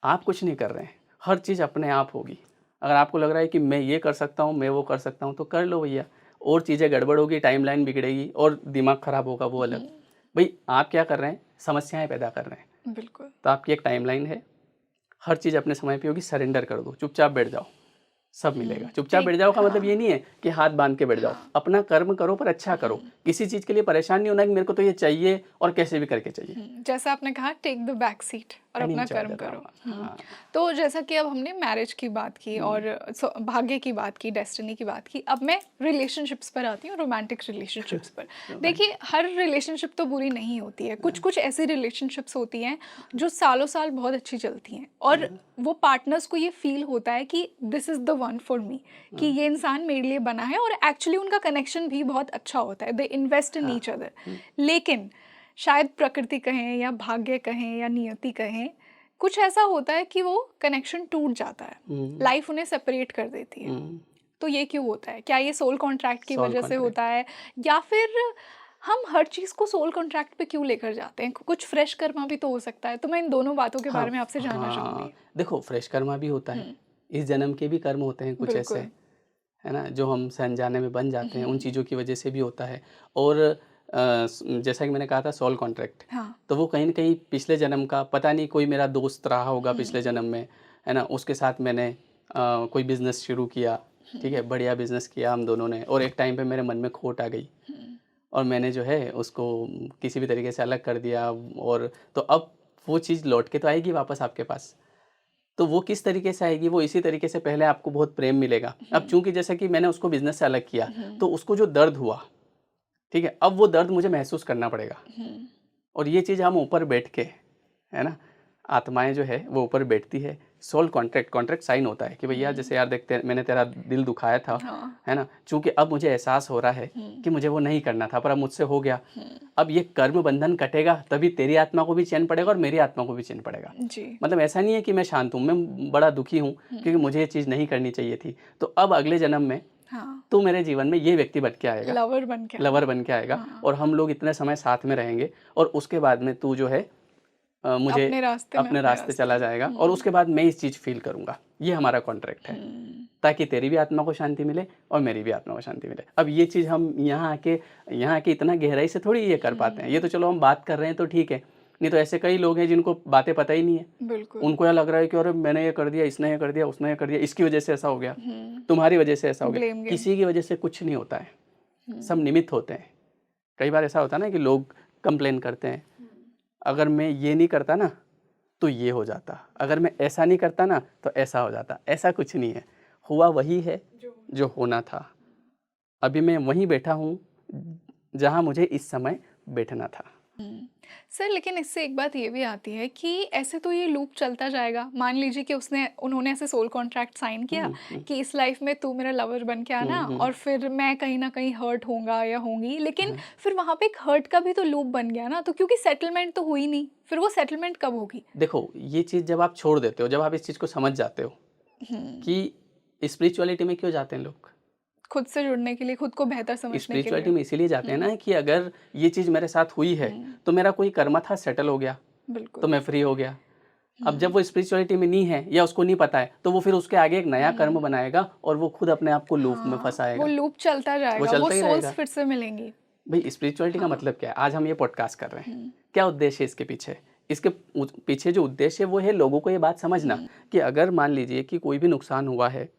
आप कुछ नहीं कर रहे हैं, हर चीज़ अपने आप होगी। अगर आपको लग रहा है कि मैं ये कर सकता हूँ, मैं वो कर सकता हूँ, तो कर लो भैया। और चीज़ें गड़बड़ होगी, टाइमलाइन बिगड़ेगी और दिमाग ख़राब होगा, वो अलग। भाई आप क्या कर रहे हैं? समस्याएं पैदा कर रहे हैं। बिल्कुल। तो आपकी एक टाइमलाइन है, हर चीज़ अपने समय पे होगी, सरेंडर कर दो, चुपचाप बैठ जाओ, सब मिलेगा। चुपचाप बैठ जाओ का मतलब ये नहीं है कि हाथ बांध के बैठ जाओ। अपना कर्म करो पर अच्छा करो। किसी चीज़ के लिए परेशान नहीं होना कि मेरे को तो ये चाहिए और कैसे भी करके चाहिए। जैसा आपने कहा, टेक द बैक सीट और नहीं अपना चाहिए कर्म ज़रा। करो। हाँ। तो जैसा कि अब हमने मैरिज की बात की और भाग्य की बात की, डेस्टिनी की बात की, अब मैं रिलेशनशिप्स पर आती हूँ, रोमांटिक रिलेशनशिप्स पर। देखिए, हर रिलेशनशिप तो बुरी नहीं होती है। कुछ कुछ ऐसी रिलेशनशिप्स होती हैं जो सालों साल बहुत अच्छी चलती हैं और वो पार्टनर्स को ये फील होता है कि this is the one for me, कि ये इंसान मेरे लिए बना है, और एक्चुअली उनका कनेक्शन भी बहुत अच्छा होता है। They invest in each other. लेकिन शायद प्रकृति कहें या भाग्य कहें या नियति कहें, कुछ ऐसा होता है कि वो कनेक्शन टूट जाता है, लाइफ उन्हें सेपरेट कर देती है। तो ये क्यों होता है? क्या ये सोल कॉन्ट्रैक्ट की सोल वजह से होता है, या फिर हम हर चीज़ को सोल कॉन्ट्रैक्ट पे क्यों लेकर जाते हैं? कुछ फ्रेश कर्मा भी तो हो सकता है। तो मैं इन दोनों बातों के बारे में आपसे जानना चाहूँगी। देखो, फ्रेश कर्मा भी होता है, इस जन्म के भी कर्म होते हैं कुछ ऐसे, बिल्कुल। है ना, जो हम अनजाने में बन जाते हैं, उन चीज़ों की वजह से भी होता है। और जैसा कि मैंने कहा था सोल कॉन्ट्रैक्ट, हाँ। तो वो कहीं न कहीं पिछले जन्म का, पता नहीं कोई मेरा दोस्त रहा होगा पिछले जन्म में, है ना, उसके साथ मैंने कोई बिज़नेस शुरू किया, ठीक है, बढ़िया बिज़नेस किया हम दोनों ने, और एक टाइम पे मेरे मन में खोट आ गई और मैंने जो है उसको किसी भी तरीके से अलग कर दिया, और तो अब वो चीज़ लौट के तो आएगी वापस आपके पास। तो वो किस तरीके से आएगी? वो इसी तरीके से, पहले आपको बहुत प्रेम मिलेगा। अब चूँकि जैसे कि मैंने उसको बिज़नेस से अलग किया, तो उसको जो दर्द हुआ, ठीक है, अब वो दर्द मुझे महसूस करना पड़ेगा। और ये चीज़ हम ऊपर बैठ के, है ना, आत्माएँ जो है वो ऊपर बैठती है। सोल कॉन्ट्रैक्ट, कॉन्ट्रैक्ट साइन होता है कि भैया जैसे यार देख, मैंने तेरा दिल दुखाया था, हाँ। है ना, चूँकि अब मुझे एहसास हो रहा है कि मुझे वो नहीं करना था, पर अब मुझसे हो गया। अब ये कर्म बंधन कटेगा, तभी तेरी आत्मा को भी चैन पड़ेगा और मेरी आत्मा को भी चैन पड़ेगा। जी। मतलब ऐसा नहीं है कि मैं शांत हूँ, मैं बड़ा दुखी हूँ क्योंकि मुझे ये चीज़ नहीं करनी चाहिए थी। तो अब अगले जन्म में हाँ। तू मेरे जीवन में ये व्यक्ति बन के आएगा, लवर बन के लवर बन के आएगा, और हम लोग इतने समय साथ में रहेंगे, और उसके बाद में तू जो है मुझे अपने रास्ते में, अपने रास्ते चला जाएगा, और उसके बाद मैं इस चीज़ फ़ील करूँगा। ये हमारा कॉन्ट्रैक्ट है, ताकि तेरी भी आत्मा को शांति मिले और मेरी भी आत्मा को शांति मिले। अब ये चीज़ हम यहाँ आके इतना गहराई से थोड़ी ये कर पाते हैं। ये तो चलो हम बात कर रहे हैं तो ठीक है, नहीं तो ऐसे कई लोग हैं जिनको बातें पता ही नहीं है। बिल्कुल। उनको यह लग रहा है कि अरे मैंने ये कर दिया, इसने ये कर दिया, उसने ये कर दिया, इसकी वजह से ऐसा हो गया, तुम्हारी वजह से ऐसा हो गया। Blame game. किसी की वजह से कुछ नहीं होता है, सब निमित्त होते हैं। कई बार ऐसा होता है ना कि लोग कंप्लेन करते हैं, अगर मैं ये नहीं करता ना तो ये हो जाता, अगर मैं ऐसा नहीं करता ना तो ऐसा हो जाता। ऐसा कुछ नहीं है, हुआ वही है जो होना था। अभी मैं वहीं बैठा हूँ जहाँ मुझे इस समय बैठना था। सर, लेकिन इससे एक बात ये भी आती है कि ऐसे तो ये लूप चलता जाएगा। मान लीजिए कि उन्होंने ऐसे सोल कॉन्ट्रैक्ट साइन किया कि इस लाइफ में तू मेरा लवर बन के आना, और फिर मैं कहीं ना कहीं हर्ट होऊंगा या होंगी, लेकिन फिर वहां पे एक हर्ट का भी तो लूप बन गया ना, तो क्योंकि सेटलमेंट तो हुई नहीं, फिर वो सेटलमेंट कब होगी? देखो, ये चीज़ जब आप छोड़ देते हो, जब आप इस चीज़ को समझ जाते हो कि स्पिरिचुअलिटी में क्यों जाते हैं लोग, खुद से जुड़ने के लिए, खुद को बेहतर समझने के स्पिरिचुअलिटी लिए। में इसीलिए जाते हैं ना कि अगर ये चीज़ मेरे साथ हुई है तो मेरा कोई कर्म था, सेटल हो गया, बिल्कुल। तो मैं फ्री हो गया। अब जब वो स्पिरिचुअलिटी में नहीं है या उसको नहीं पता है, तो वो फिर उसके आगे एक नया कर्म बनाएगा और वो खुद अपने आप को लूप में वो फंसाएगा। लूप चलता वो जाएगा, वो चलता ही सोल्स रहेगा। फिर से मिलेंगी। भाई स्पिरिचुअलिटी का मतलब क्या है? आज हम ये पॉडकास्ट कर रहे हैं, क्या उद्देश्य है इसके पीछे? इसके पीछे जो उद्देश्य है वो है लोगों को ये बात समझना कि अगर मान लीजिए कि कोई भी नुकसान हुआ है,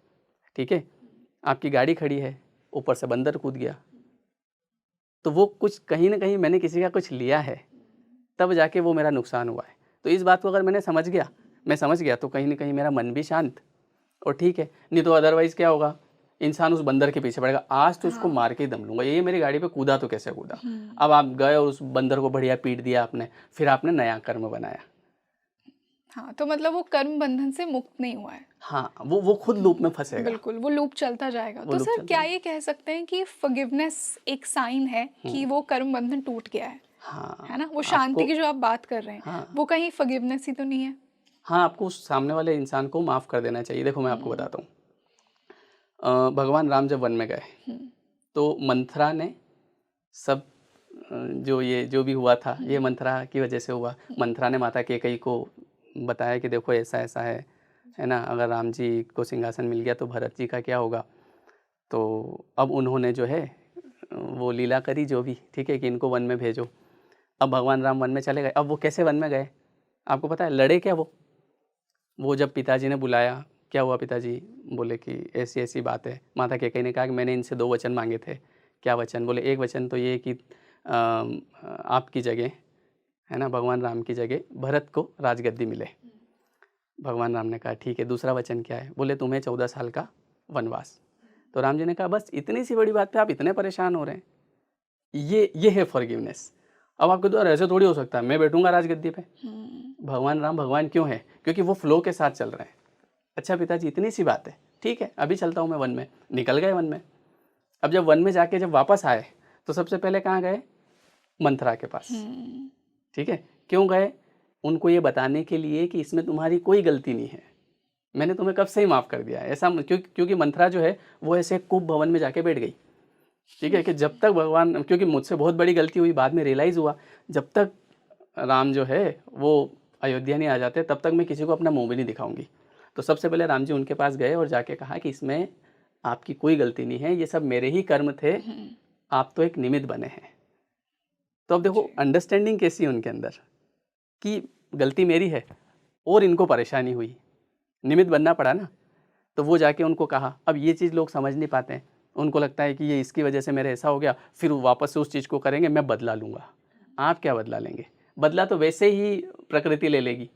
ठीक है, आपकी गाड़ी खड़ी है, ऊपर से बंदर कूद गया, तो वो कुछ कहीं ना कहीं मैंने किसी का कुछ लिया है, तब जाके वो मेरा नुकसान हुआ है। तो इस बात को अगर मैं समझ गया तो कहीं ना कहीं मेरा मन भी शांत और ठीक है। नहीं तो अदरवाइज क्या होगा, इंसान उस बंदर के पीछे पड़ेगा, आज तो उसको मार के ही दम लूंगा, ये मेरी गाड़ी पे कूदा तो कैसे कूदा। अब आप गए और उस बंदर को बढ़िया पीट दिया आपने, फिर आपने नया कर्म बनाया। हाँ, तो मतलब वो कर्म बंधन से मुक्त नहीं हुआ है। हाँ, वो खुद लूप में फंसेगा, बिल्कुल, वो लूप चलता जाएगा। वो तो लूप सर चलता क्या जाएगा। ये कह सकते हैं कि फॉरगिवनेस एक साइन है कि वो कर्म बंधन टूट गया है हाँ, ना? वो शांति आपको की जो आप बात कर रहे हैं, हाँ वो कहीं फॉरगिवनेस ही तो नहीं है? हाँ, आपको उस सामने वाले इंसान को माफ़ कर देना चाहिए। देखो मैं आपको बताता हूँ, भगवान राम जब वन में गए तो मंथरा ने सब जो भी हुआ था ये मंथरा की वजह से हुआ। मंथरा ने माता कैकेयी को बताया कि देखो ऐसा ऐसा है ना, अगर राम जी को सिंहासन मिल गया तो भरत जी का क्या होगा। तो अब उन्होंने जो है वो लीला करी जो भी, ठीक है, कि इनको वन में भेजो। अब भगवान राम वन में चले गए। अब वो कैसे वन में गए आपको पता है? लड़े क्या वो जब पिताजी ने बुलाया, क्या हुआ, पिताजी बोले कि ऐसी ऐसी बात है। माता कैकेयी ने कहा कि मैंने इनसे 2 वचन मांगे थे। क्या वचन? बोले एक वचन तो ये कि आपकी जगह, है ना, भगवान राम की जगह भरत को राजगद्दी मिले। भगवान राम ने कहा ठीक है। दूसरा वचन क्या है? बोले तुम्हें 14 साल का वनवास। तो राम जी ने कहा बस इतनी सी बड़ी बात पे आप इतने परेशान हो रहे हैं? ये है फॉरगिवनेस। अब आपके द्वारा ऐसे थोड़ी हो सकता है मैं बैठूंगा राजगद्दी पे। भगवान राम भगवान क्यों है? क्योंकि वो फ्लो के साथ चल रहे हैं। अच्छा पिताजी इतनी सी बात है, ठीक है, अभी चलता हूँ मैं वन में। निकल गए वन में। अब जब वन में जाके जब वापस आए तो सबसे पहले कहाँ गए? मंथरा के पास, ठीक है। क्यों गए? उनको ये बताने के लिए कि इसमें तुम्हारी कोई गलती नहीं है, मैंने तुम्हें कब से ही माफ़ कर दिया है। ऐसा क्योंकि मंथरा जो है वो ऐसे कुप भवन में जाके बैठ गई, ठीक है, कि जब तक भगवान, क्योंकि मुझसे बहुत बड़ी गलती हुई, बाद में रियलाइज़ हुआ, जब तक राम जो है वो अयोध्या नहीं आ जाते तब तक मैं किसी को अपना मुंह भी नहीं दिखाऊंगी। तो सबसे पहले राम जी उनके पास गए और जाके कहा कि इसमें आपकी कोई गलती नहीं है, ये सब मेरे ही कर्म थे, आप तो एक निमित्त बने हैं। तो अब देखो अंडरस्टैंडिंग कैसी है उनके अंदर कि गलती मेरी है और इनको परेशानी हुई, निमित्त बनना पड़ा ना। तो वो जाके उनको कहा। अब ये चीज़ लोग समझ नहीं पाते हैं, उनको लगता है कि ये इसकी वजह से मेरे ऐसा हो गया, फिर वो वापस से उस चीज़ को करेंगे, मैं बदला लूँगा। आप क्या बदला लेंगे? बदला तो वैसे ही प्रकृति ले लेगी,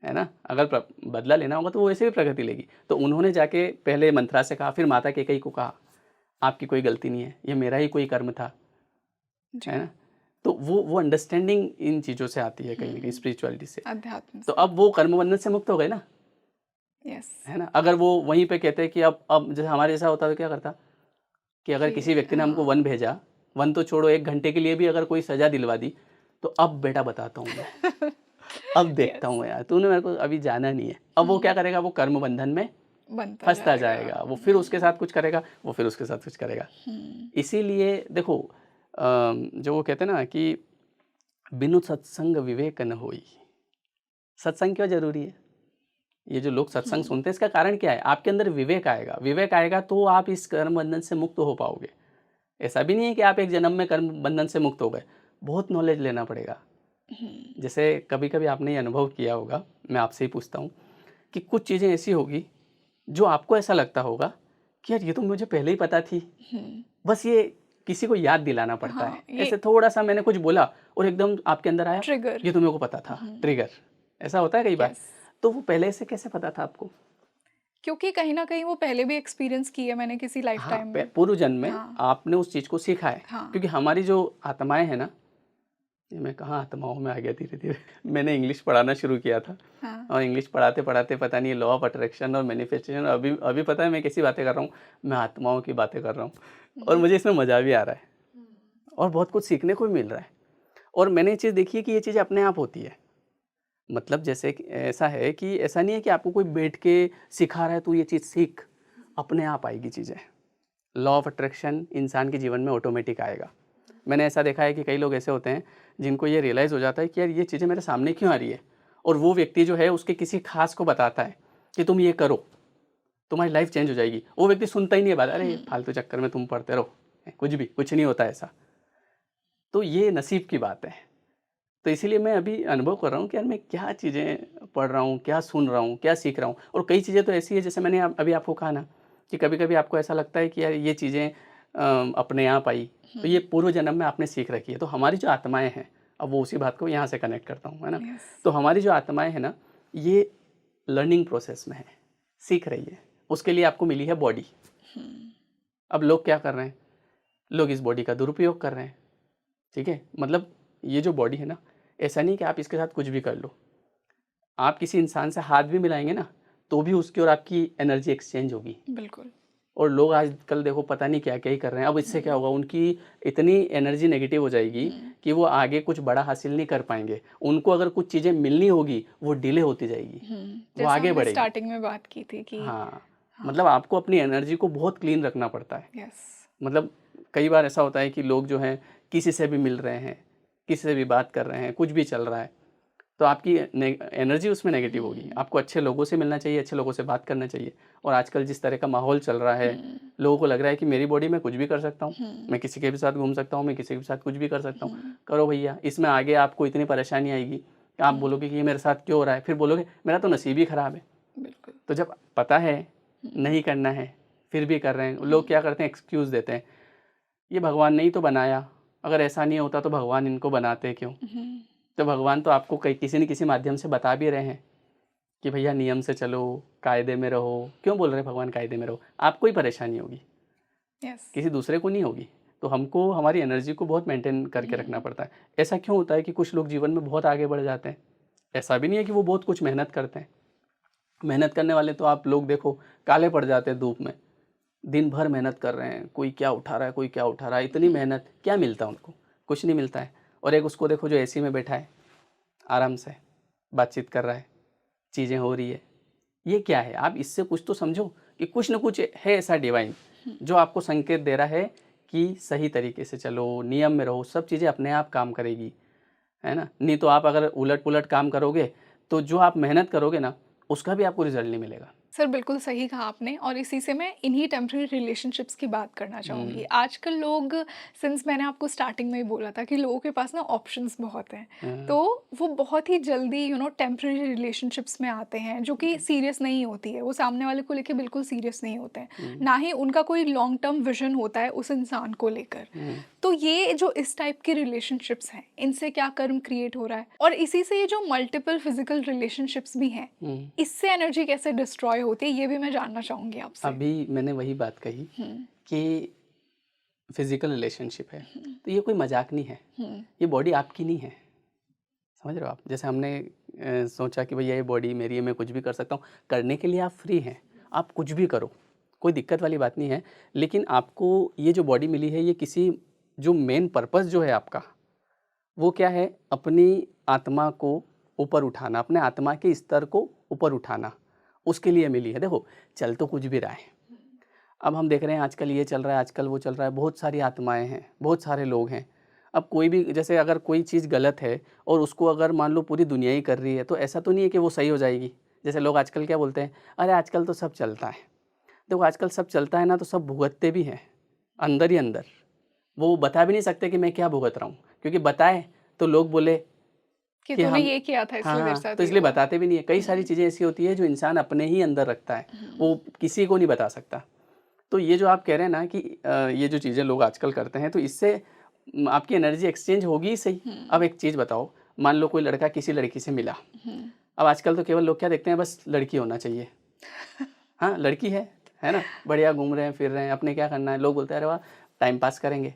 है ना। अगर बदला लेना होगा तो वो वैसे भी प्रकृति लेगी। तो उन्होंने जाके पहले मंथरा से कहा, फिर माता कैकेयी को कहा आपकी कोई गलती नहीं है, ये मेरा ही कोई कर्म था, है ना। तो वो अंडरस्टैंडिंग इन चीज़ों से आती है कहीं ना कहीं, स्पिरिचुअलिटी से, अध्यात्म तो से। अब वो कर्म बंधन से मुक्त हो गए ना, यस। है ना। अगर वो वहीं पे कहते कि अब जैसे हमारे जैसा होता तो क्या करता कि अगर किसी व्यक्ति ने हमको वन भेजा, वन तो छोड़ो 1 घंटे के लिए भी अगर कोई सज़ा दिलवा दी, तो अब बेटा बताता हूँ मैं, अब देखता हूँ यार, तूने मेरे को अभी जाना नहीं है। अब वो क्या करेगा? वो कर्म बंधन में बनता फंसता जाएगा, वो फिर उसके साथ कुछ करेगा, वो फिर उसके साथ कुछ करेगा। इसीलिए देखो जो वो कहते हैं ना कि बिनु सत्संग विवेक न होई। सत्संग क्यों जरूरी है? ये जो लोग सत्संग सुनते हैं इसका कारण क्या है? आपके अंदर विवेक आएगा, विवेक आएगा तो आप इस कर्म बंधन से मुक्त हो पाओगे। ऐसा भी नहीं है कि आप एक जन्म में कर्म बंधन से मुक्त हो गए, बहुत नॉलेज लेना पड़ेगा। जैसे कभी कभी आपने ये अनुभव किया होगा, मैं आपसे ही पूछता हूँ कि कुछ चीज़ें ऐसी होगी जो आपको ऐसा लगता होगा कि यार ये तो मुझे पहले ही पता थी, बस ये किसी को याद दिलाना पड़ता हाँ, है। ऐसे थोड़ा सा मैंने कुछ बोला और एकदम आपके अंदर आया ट्रिगर। ये तो मेरे को पता था, ट्रिगर। ऐसा होता है कई बार। यस, तो वो पहले से कैसे पता था आपको? क्योंकि कहीं ना कहीं वो पहले भी एक्सपीरियंस की है मैंने किसी लाइफ हाँ, टाइम में। पूर्व जन्म में हाँ। आपने उस चीज़ को सीखा है। हाँ। क्योंकि हमारी जो आत्माएं हैं ना, ये मैं कहाँ आत्माओं में आ गया धीरे धीरे मैंने इंग्लिश पढ़ाना शुरू किया था। हाँ। और इंग्लिश पढ़ाते पढ़ाते पता नहीं लॉ ऑफ अट्रैक्शन और मैनिफेस्टेशन, अभी पता है मैं कैसी बातें कर रहा हूँ, मैं आत्माओं की बातें कर रहा हूँ और मुझे इसमें मज़ा भी आ रहा है और बहुत कुछ सीखने को भी मिल रहा है। और मैंने ये चीज़ देखी है कि ये चीज़ अपने आप होती है। मतलब जैसे ऐसा है कि ऐसा नहीं है कि आपको कोई बैठ के सिखा रहा है तो ये चीज़ सीख, अपने आप आएगी चीज़ें। लॉ ऑफ अट्रैक्शन इंसान के जीवन में ऑटोमेटिक आएगा। मैंने ऐसा देखा है कि कई लोग ऐसे होते हैं जिनको ये रियलाइज़ हो जाता है कि यार ये चीज़ें मेरे सामने क्यों आ रही है, और वो व्यक्ति जो है उसके किसी खास को बताता है कि तुम ये करो तुम्हारी लाइफ चेंज हो जाएगी। वो व्यक्ति सुनता ही नहीं है बात, अरे फालतू चक्कर में तुम पढ़ते रहो, कुछ नहीं होता ऐसा। तो ये नसीब की बात है। तो इसीलिए मैं अभी अनुभव कर रहा हूँ कि यार मैं क्या चीज़ें पढ़ रहा हूँ, क्या सुन रहा हूँ, क्या सीख रहा हूँ। और कई चीज़ें तो ऐसी है, जैसे मैंने अभी आपको कहा ना कि कभी-कभी आपको ऐसा लगता है कि यार ये चीज़ें अपने आप आई, तो ये पूर्व जन्म में आपने सीख रखी है। तो हमारी जो आत्माएँ हैं, अब वो उसी बात को यहाँ से कनेक्ट करता हूँ, है ना? यस। तो हमारी जो आत्माएँ हैं ना, ये लर्निंग प्रोसेस में है, सीख रही है। उसके लिए आपको मिली है बॉडी। अब लोग क्या कर रहे हैं? लोग इस बॉडी का दुरुपयोग कर रहे हैं, ठीक है? मतलब ये जो बॉडी है ना, ऐसा नहीं कि आप इसके साथ कुछ भी कर लो। आप किसी इंसान से हाथ भी मिलाएँगे ना, तो भी उसकी और आपकी एनर्जी एक्सचेंज होगी। बिल्कुल। और लोग आजकल देखो पता नहीं क्या-क्या ही कर रहे हैं। अब इससे क्या होगा, उनकी इतनी एनर्जी नेगेटिव हो जाएगी कि वो आगे कुछ बड़ा हासिल नहीं कर पाएँगे। उनको अगर कुछ चीज़ें मिलनी होगी, वो डिले होती जाएगी, वो जैसा आगे हमने बढ़ेगी। स्टार्टिंग में बात की थी कि हाँ, हाँ। मतलब आपको अपनी एनर्जी को बहुत क्लीन रखना पड़ता है। यस। मतलब कई बार ऐसा होता है कि लोग जो हैं किसी से भी मिल रहे हैं, किसी से भी बात कर रहे हैं, कुछ भी चल रहा है, तो आपकी एनर्जी उसमें नेगेटिव होगी। आपको अच्छे लोगों से मिलना चाहिए, अच्छे लोगों से बात करना चाहिए। और आजकल जिस तरह का माहौल चल रहा है, लोगों को लग रहा है कि मेरी बॉडी में कुछ भी कर सकता हूँ, मैं किसी के भी साथ घूम सकता हूँ, मैं किसी के साथ कुछ भी कर सकता हूँ। करो भैया, इसमें आगे आपको इतनी परेशानी आएगी कि आप बोलोगे कि ये मेरे साथ क्यों हो रहा है, फिर बोलोगे मेरा तो नसीब ही खराब है। बिल्कुल। तो जब पता है नहीं करना है, फिर भी कर रहे हैं, लोग क्या करते हैं, एक्सक्यूज़ देते हैं, ये भगवान ने ही तो बनाया, अगर ऐसा नहीं होता तो भगवान इनको बनाते क्यों? तो भगवान तो आपको कई किसी न किसी माध्यम से बता भी रहे हैं कि भैया नियम से चलो, कायदे में रहो। क्यों बोल रहे हैं भगवान कायदे में रहो? आपको ही परेशानी होगी, यस। किसी दूसरे को नहीं होगी। तो हमको हमारी एनर्जी को बहुत मेंटेन करके रखना पड़ता है। ऐसा क्यों होता है कि कुछ लोग जीवन में बहुत आगे बढ़ जाते हैं? ऐसा भी नहीं है कि वो बहुत कुछ मेहनत करते हैं। मेहनत करने वाले तो आप लोग देखो काले पड़ जाते हैं धूप में। दिन भर मेहनत कर रहे हैं, कोई क्या उठा रहा है, कोई क्या उठा रहा है, इतनी मेहनत, क्या मिलता है उनको? कुछ नहीं मिलता है। और एक उसको देखो जो एसी में बैठा है, आराम से बातचीत कर रहा है, चीज़ें हो रही है। ये क्या है? आप इससे कुछ तो समझो कि कुछ न कुछ है ऐसा डिवाइन जो आपको संकेत दे रहा है कि सही तरीके से चलो, नियम में रहो, सब चीज़ें अपने आप काम करेगी, है ना? नहीं तो आप अगर उलट-पुलट काम करोगे, तो जो आप मेहनत करोगे ना, उसका भी आपको रिज़ल्ट नहीं मिलेगा। सर बिल्कुल सही कहा आपने और इसी से मैं इन्हीं टेम्परेरी रिलेशनशिप्स की बात करना चाहूँगी। आजकल लोग, सिंस मैंने आपको स्टार्टिंग में ही बोला था कि लोगों के पास ना ऑप्शंस बहुत हैं, हाँ, तो वो बहुत ही जल्दी टेम्परेरी रिलेशनशिप्स में आते हैं जो कि सीरियस नहीं होती है। वो सामने वाले को लेके बिल्कुल सीरियस नहीं होते हैं, हुँ, ना ही उनका कोई लॉन्ग टर्म विजन होता है उस इंसान को लेकर। हुँ, तो ये जो इस टाइप के रिलेशनशिप्स हैं, इनसे क्या कर्म क्रिएट हो रहा है, और इसी से ये जो मल्टीपल फिजिकल रिलेशनशिप्स भी हैं, हुँ। इससे एनर्जी कैसे डिस्ट्रॉय होती है, ये भी मैं जानना चाहूँगी आपसे। अभी मैंने वही बात कही हुँ, कि फिज़िकल रिलेशनशिप है, हुँ, तो ये कोई मज़ाक नहीं है। हुँ, ये बॉडी आपकी नहीं है, समझ रहे हो आप? जैसे हमने सोचा कि भैया ये बॉडी मेरी है, मैं कुछ भी कर सकता हूँ, करने के लिए आप फ्री हैं, आप कुछ भी करो, कोई दिक्कत वाली बात नहीं है। लेकिन आपको ये जो बॉडी मिली है, ये किसी जो मेन पर्पस जो है आपका, वो क्या है? अपनी आत्मा को ऊपर उठाना, अपने आत्मा के स्तर को ऊपर उठाना, उसके लिए मिली है। देखो, चल तो कुछ भी रहा है। अब हम देख रहे हैं आजकल ये चल रहा है, आजकल वो चल रहा है, बहुत सारी आत्माएँ हैं, बहुत सारे लोग हैं। अब कोई भी, जैसे अगर कोई चीज़ गलत है और उसको अगर मान लो पूरी दुनिया ही कर रही है, तो ऐसा तो नहीं है कि वो सही हो जाएगी। जैसे लोग आजकल क्या बोलते हैं, अरे आजकल तो सब चलता है। देखो आजकल सब चलता है ना, तो सब भुगतते भी हैं, अंदर ही अंदर। वो बता भी नहीं सकते कि मैं क्या भुगत रहा हूँ, क्योंकि बताएँ तो लोग बोले कि कि तूने हम, ये किया था हाँ, इसलिए तेरे हाँ, साथ तो ये इसलिए हुआ। बताते भी नहीं है। कई सारी चीज़ें ऐसी होती है जो इंसान अपने ही अंदर रखता है, वो किसी को नहीं बता सकता। तो ये जो आप कह रहे हैं ना कि ये जो चीज़ें लोग आजकल करते हैं, तो इससे आपकी एनर्जी एक्सचेंज होगी ही सही। अब एक चीज़ बताओ, मान लो कोई लड़का किसी लड़की से मिला, अब आजकल तो केवल लोग क्या देखते हैं, बस लड़की होना चाहिए। हाँ, लड़की है ना? बढ़िया घूम रहे हैं, फिर रहे हैं, अपने क्या करना है, लोग बोलते हैं अरे वाह! टाइम पास करेंगे।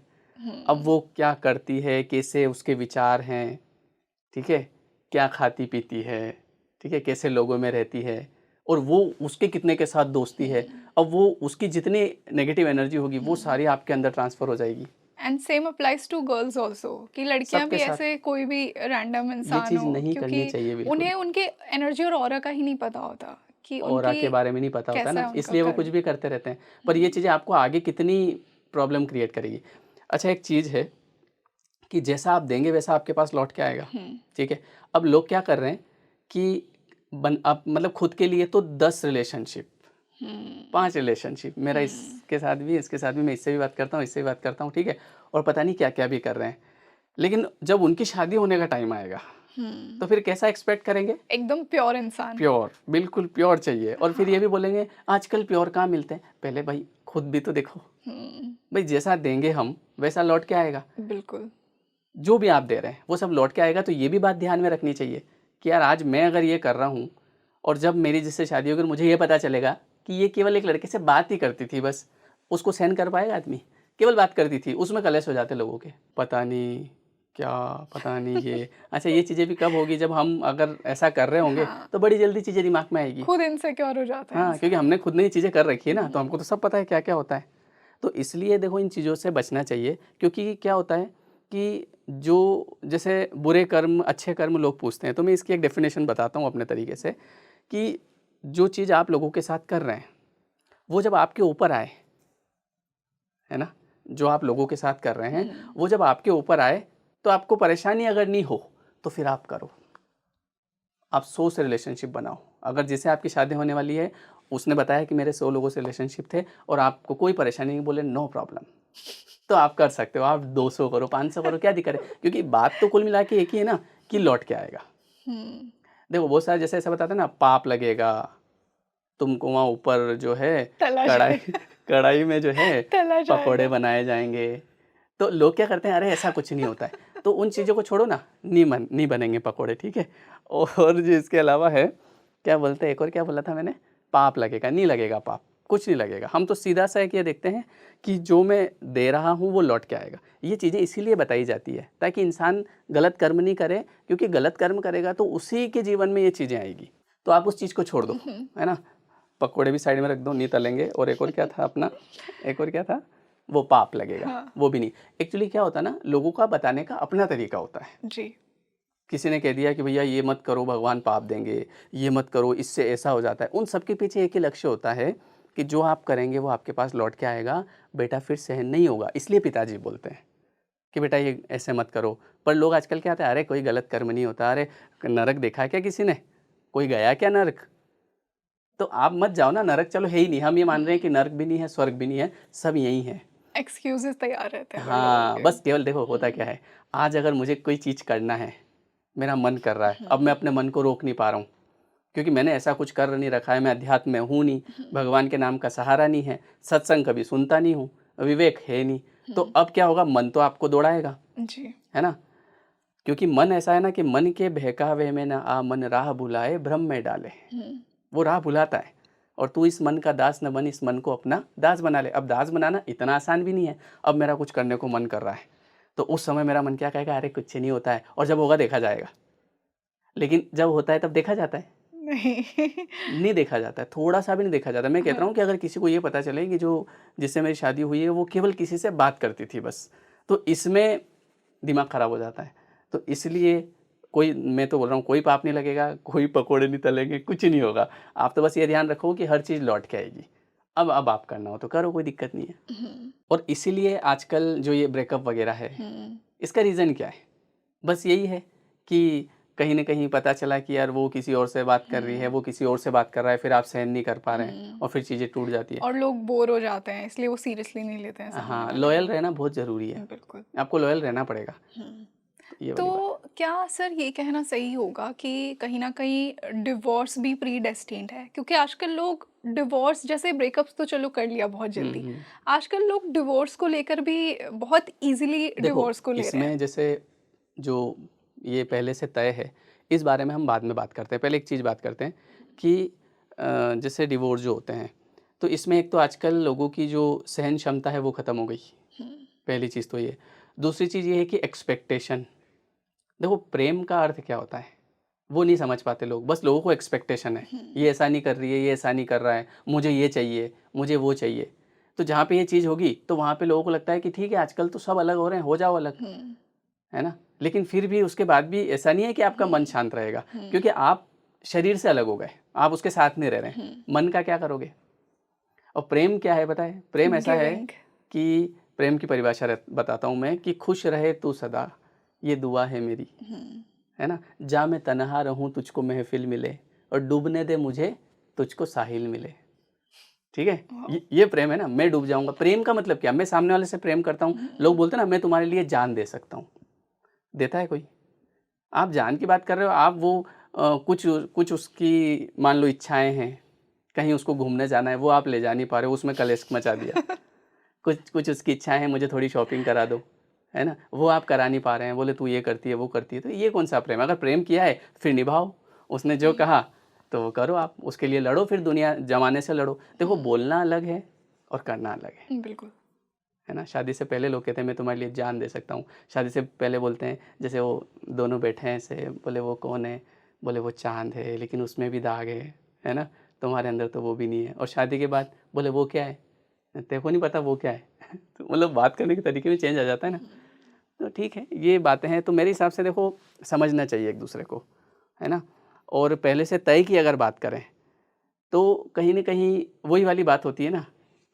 अब वो क्या करती है, कैसे उसके विचार हैं, ठीक है? क्या खाती-पीती है, ठीक है? कैसे लोगों में रहती है और वो उसके कितने के साथ दोस्ती है। अब वो उसकी जितनी नेगेटिव एनर्जी होगी, वो सारी आपके अंदर ट्रांसफ़र हो जाएगी, and same applies to girls also, कि लड़कियां सबके भी साथ। ऐसे कोई भी रैंडम ये इंसान चीज़ हो, नहीं करनी क्योंकि चाहिए बिल्कुल। उन्हें उनके एनर्जी और ऑरा का ही नहीं पता होता कि ऑरा उनकी के बारे में नहीं पता होता है कैसा ना, है उनका इसलिए वो कुछ कर्म। भी करते रहते हैं। पर ये चीज़ें आपको आगे कितनी प्रॉब्लम क्रिएट करेगी। अच्छा, एक चीज़ है कि जैसा आप देंगे वैसा आपके पास लौट के आएगा, ठीक है? अब लोग क्या कर रहे हैं कि अब मतलब खुद के लिए तो 10 रिलेशनशिप, 5 रिलेशनशिप, मेरा इसके साथ भी, इसके साथ भी, मैं इससे भी बात करता हूँ, इससे भी बात करता हूँ, ठीक है? और पता नहीं क्या-क्या भी कर रहे हैं। लेकिन जब उनकी शादी होने का टाइम आएगा तो फिर कैसा एक्सपेक्ट करेंगे? एकदम प्योर इंसान। प्योर, बिल्कुल प्योर चाहिए। और फिर ये भी बोलेंगे आजकल प्योर कहाँ मिलते हैं? पहले भाई खुद भी तो देखो। भाई जैसा देंगे हम वैसा लौट के आएगा। बिल्कुल। जो भी आप दे रहे हैं वो सब लौट के आएगा। तो ये भी बात ध्यान में रखनी चाहिए कि यार आज मैं अगर ये कर रहा हूँ और जब मेरी जिससे शादी होगी मुझे ये पता चलेगा कि ये केवल एक लड़के से बात ही करती थी, बस उसको सहन कर पाएगा आदमी? केवल बात करती थी, उसमें कलेश हो जाते लोगों के, पता नहीं क्या, पता नहीं ये। अच्छा, ये चीज़ें भी कब होगी? जब हम अगर ऐसा कर रहे होंगे हाँ। तो बड़ी जल्दी चीज़ें दिमाग में आएगी। खुद इनसिक्योर हो जाता है हाँ, इंसान। क्योंकि हमने खुद ने ये चीज़ें कर रखी है ना, तो हमको तो सब पता है क्या क्या होता है। तो इसलिए देखो इन चीज़ों से बचना चाहिए, क्योंकि क्या होता है कि जो जैसे बुरे कर्म अच्छे कर्म लोग पूछते हैं, तो मैं इसकी एक डेफिनेशन बताता हूँ अपने तरीके से कि जो चीज़ आप लोगों के साथ कर रहे हैं वो जब आपके ऊपर आए, है ना, जो आप लोगों के साथ कर रहे हैं वो जब आपके ऊपर आए तो आपको परेशानी अगर नहीं हो तो फिर आप करो। आप 100 से रिलेशनशिप बनाओ। अगर जिसे आपकी शादी होने वाली है उसने बताया कि मेरे 100 लोगों से रिलेशनशिप थे और आपको कोई परेशानी नहीं, बोले नो प्रॉब्लम, तो आप कर सकते हो। आप 200 करो, 500 करो, क्या दिक्कत है? क्योंकि बात तो कुल मिला के एक ही है ना कि लौट के आएगा। देखो बहुत सारे जैसे ऐसा बताते हैं ना, पाप लगेगा तुमको, वहाँ ऊपर जो है तला कढ़ाई जाएगा। कढ़ाई में जो है तला पकौड़े जाएगा। बनाए जाएंगे। तो लोग क्या करते हैं, अरे ऐसा कुछ नहीं होता है। तो उन चीज़ों को छोड़ो ना, नहीं बनेंगे पकौड़े, ठीक है। और जो इसके अलावा है, क्या बोलते हैं, एक और क्या बोला था मैंने, पाप लगेगा, नहीं लगेगा पाप, कुछ नहीं लगेगा। हम तो सीधा सा एक ये देखते हैं कि जो मैं दे रहा हूँ वो लौट के आएगा। ये चीज़ें इसीलिए बताई जाती है ताकि इंसान गलत कर्म नहीं करे, क्योंकि गलत कर्म करेगा तो उसी के जीवन में ये चीज़ें आएगी। तो आप उस चीज़ को छोड़ दो, है ना। पकोड़े भी साइड में रख दो, नहीं तलेंगे। और एक और क्या था अपना, एक और क्या था, वो पाप लगेगा, हाँ। वो भी नहीं। एक्चुअली क्या होता है ना, लोगों का बताने का अपना तरीका होता है। जी। किसी ने कह दिया कि भैया ये मत करो भगवान पाप देंगे, ये मत करो इससे ऐसा हो जाता है। उन सब के पीछे एक ही लक्ष्य होता है कि जो आप करेंगे वो आपके पास लौट के आएगा, बेटा फिर सहन नहीं होगा। इसलिए पिताजी बोलते हैं कि बेटा ये ऐसे मत करो। पर लोग आजकल क्या होता है, अरे कोई गलत कर्म नहीं होता, अरे नरक देखा है क्या किसी ने, कोई गया क्या नरक? तो आप मत जाओ ना नरक, चलो है ही नहीं। हम ये मान रहे हैं कि नरक भी नहीं है, स्वर्ग भी नहीं है, सब यही है। एक्सक्यूजेस तैयार रहते हैं लोगों हाँ, के। बस केवल देखो होता क्या है, आज अगर मुझे कोई चीज़ करना है, मेरा मन कर रहा है, अब मैं अपने मन को रोक नहीं पा रहा हूँ, क्योंकि मैंने ऐसा कुछ कर नहीं रखा है, मैं अध्यात्म में हूँ नहीं, भगवान के नाम का सहारा नहीं है, सत्संग कभी सुनता नहीं हूँ, विवेक है नहीं, तो अब क्या होगा, मन तो आपको दौड़ाएगा, जी। है ना। क्योंकि मन ऐसा है ना कि मन के बहकावे में ना आ, मन राह भुलाए भ्रम में डाले। वो राह भुलाता है और तू इस मन का दास न बन, इस मन को अपना दास बना ले। अब दास बनाना इतना आसान भी नहीं है। अब मेरा कुछ करने को मन कर रहा है तो उस समय मेरा मन क्या कहेगा, अरे कुछ नहीं होता है, और जब होगा देखा जाएगा। लेकिन जब होता है तब देखा जाता है? नहीं। नहीं देखा जाता है, थोड़ा सा भी नहीं देखा जाता। मैं कहता हूँ कि अगर किसी को ये पता चले कि जो जिससे मेरी शादी हुई है वो केवल किसी से बात करती थी बस, तो इसमें दिमाग ख़राब हो जाता है। तो इसलिए कोई, मैं तो बोल रहा हूँ, कोई पाप नहीं लगेगा, कोई पकोड़े नहीं तलेंगे, कुछ नहीं होगा। आप तो बस ये ध्यान रखो कि हर चीज़ लौट के आएगी। अब आप करना हो तो करो, कोई दिक्कत नहीं है। और इसीलिए आजकल जो ये ब्रेकअप वगैरह है, इसका रीज़न क्या है? बस यही है कि कहीं न कहीं पता चला कि यार वो किसी और से बात कर रही है, वो किसी और से बात कर रहा है, फिर आप सहन नहीं कर पा रहे हैं और फिर चीज़ें टूट जाती है। और लोग बोर हो जाते हैं इसलिए वो सीरियसली नहीं लेते हैं सामने हाँ, वाले लॉयल को। रहना बहुत ज़रूरी है। बिल्कुल। आपको लॉयल रहना पड़ेगा। ये वाली बात। तो क्या सर ये कहना सही होगा कि कहीं ना कहीं डिवोर्स भी प्री डेस्टिन्ड है, क्योंकि आजकल लोग डिवोर्स, जैसे ब्रेकअप्स तो चलो कर लिया बहुत जल्दी, हुँ। आजकल लोग डिवोर्स को लेकर भी बहुत इजीली देखो, डिवोर्स को ले रहे हैं। इसमें जैसे जो ये पहले से तय है, इस बारे में हम बाद में बात करते हैं। पहले एक चीज़ बात करते हैं कि जैसे डिवोर्स जो होते हैं, तो इसमें एक तो आजकल लोगों की जो सहन क्षमता है वो ख़त्म हो गई। पहली चीज़ तो ये। दूसरी चीज़ ये है कि एक्सपेक्टेशन। देखो प्रेम का अर्थ क्या होता है, वो नहीं समझ पाते लोग। बस लोगों को एक्सपेक्टेशन है, ये ऐसा नहीं कर रही है, ये ऐसा नहीं कर रहा है, मुझे ये चाहिए, मुझे वो चाहिए। तो जहाँ पे ये चीज़ होगी तो वहाँ पे लोगों को लगता है कि ठीक है आजकल तो सब अलग हो रहे हैं, हो जाओ अलग, है ना। लेकिन फिर भी उसके बाद भी ऐसा नहीं है कि आपका मन शांत रहेगा, क्योंकि आप शरीर से अलग हो गए, आप उसके साथ नहीं रह रहे हैं। मन का क्या करोगे? और प्रेम क्या है बताए? प्रेम ऐसा है गिविंग। कि प्रेम की परिभाषा बताता हूँ मैं, कि खुश रहे तू सदा, ये दुआ है मेरी, है ना। जा मैं तन्हा रहूं तुझको महफिल मिले, और डूबने दे मुझे तुझको साहिल मिले। ठीक है, ये प्रेम है ना। मैं डूब जाऊंगा। प्रेम का मतलब क्या? मैं सामने वाले से प्रेम करता हूँ, लोग बोलते हैं ना मैं तुम्हारे लिए जान दे सकता हूँ, देता है कोई? आप जान की बात कर रहे हो, आप वो कुछ कुछ उसकी मान लो इच्छाएँ हैं, कहीं उसको घूमने जाना है, वो आप ले जा नहीं पा रहे हो, उसमें कलेश मचा दिया। कुछ कुछ उसकी इच्छाएँ हैं, मुझे थोड़ी शॉपिंग करा दो, है ना? वो आप करा नहीं पा रहे हैं, बोले तू ये करती है, वो करती है, तो ये कौन-सा प्रेम है? अगर प्रेम किया है, फिर निभाओ। उसने जो कहा, तो वो करो आप, उसके लिए लड़ो, फिर दुनिया ज़माने से लड़ो। देखो बोलना अलग है और करना अलग है। बिल्कुल। है ना? शादी से पहले लोग कहते हैं मैं तुम्हारे लिए जान दे सकता हूँ। शादी से पहले बोलते हैं, जैसे वो दोनों बैठे हैं ऐसे, बोले वो कौन है? बोले वो चाँद है, लेकिन उसमें भी दाग है ना? तुम्हारे अंदर तो वो भी नहीं है। और शादी के बाद बोले वो क्या है? तेरे को नहीं पता वो क्या है? तो मतलब बात करने के तरीके में चेंज आ जाता है ना? तो ठीक है, ये बातें हैं, तो मेरे हिसाब से देखो समझना चाहिए एक-दूसरे को, है ना? और पहले से तय की अगर बात करें, तो कहीं न कहीं वही वाली बात होती है ना,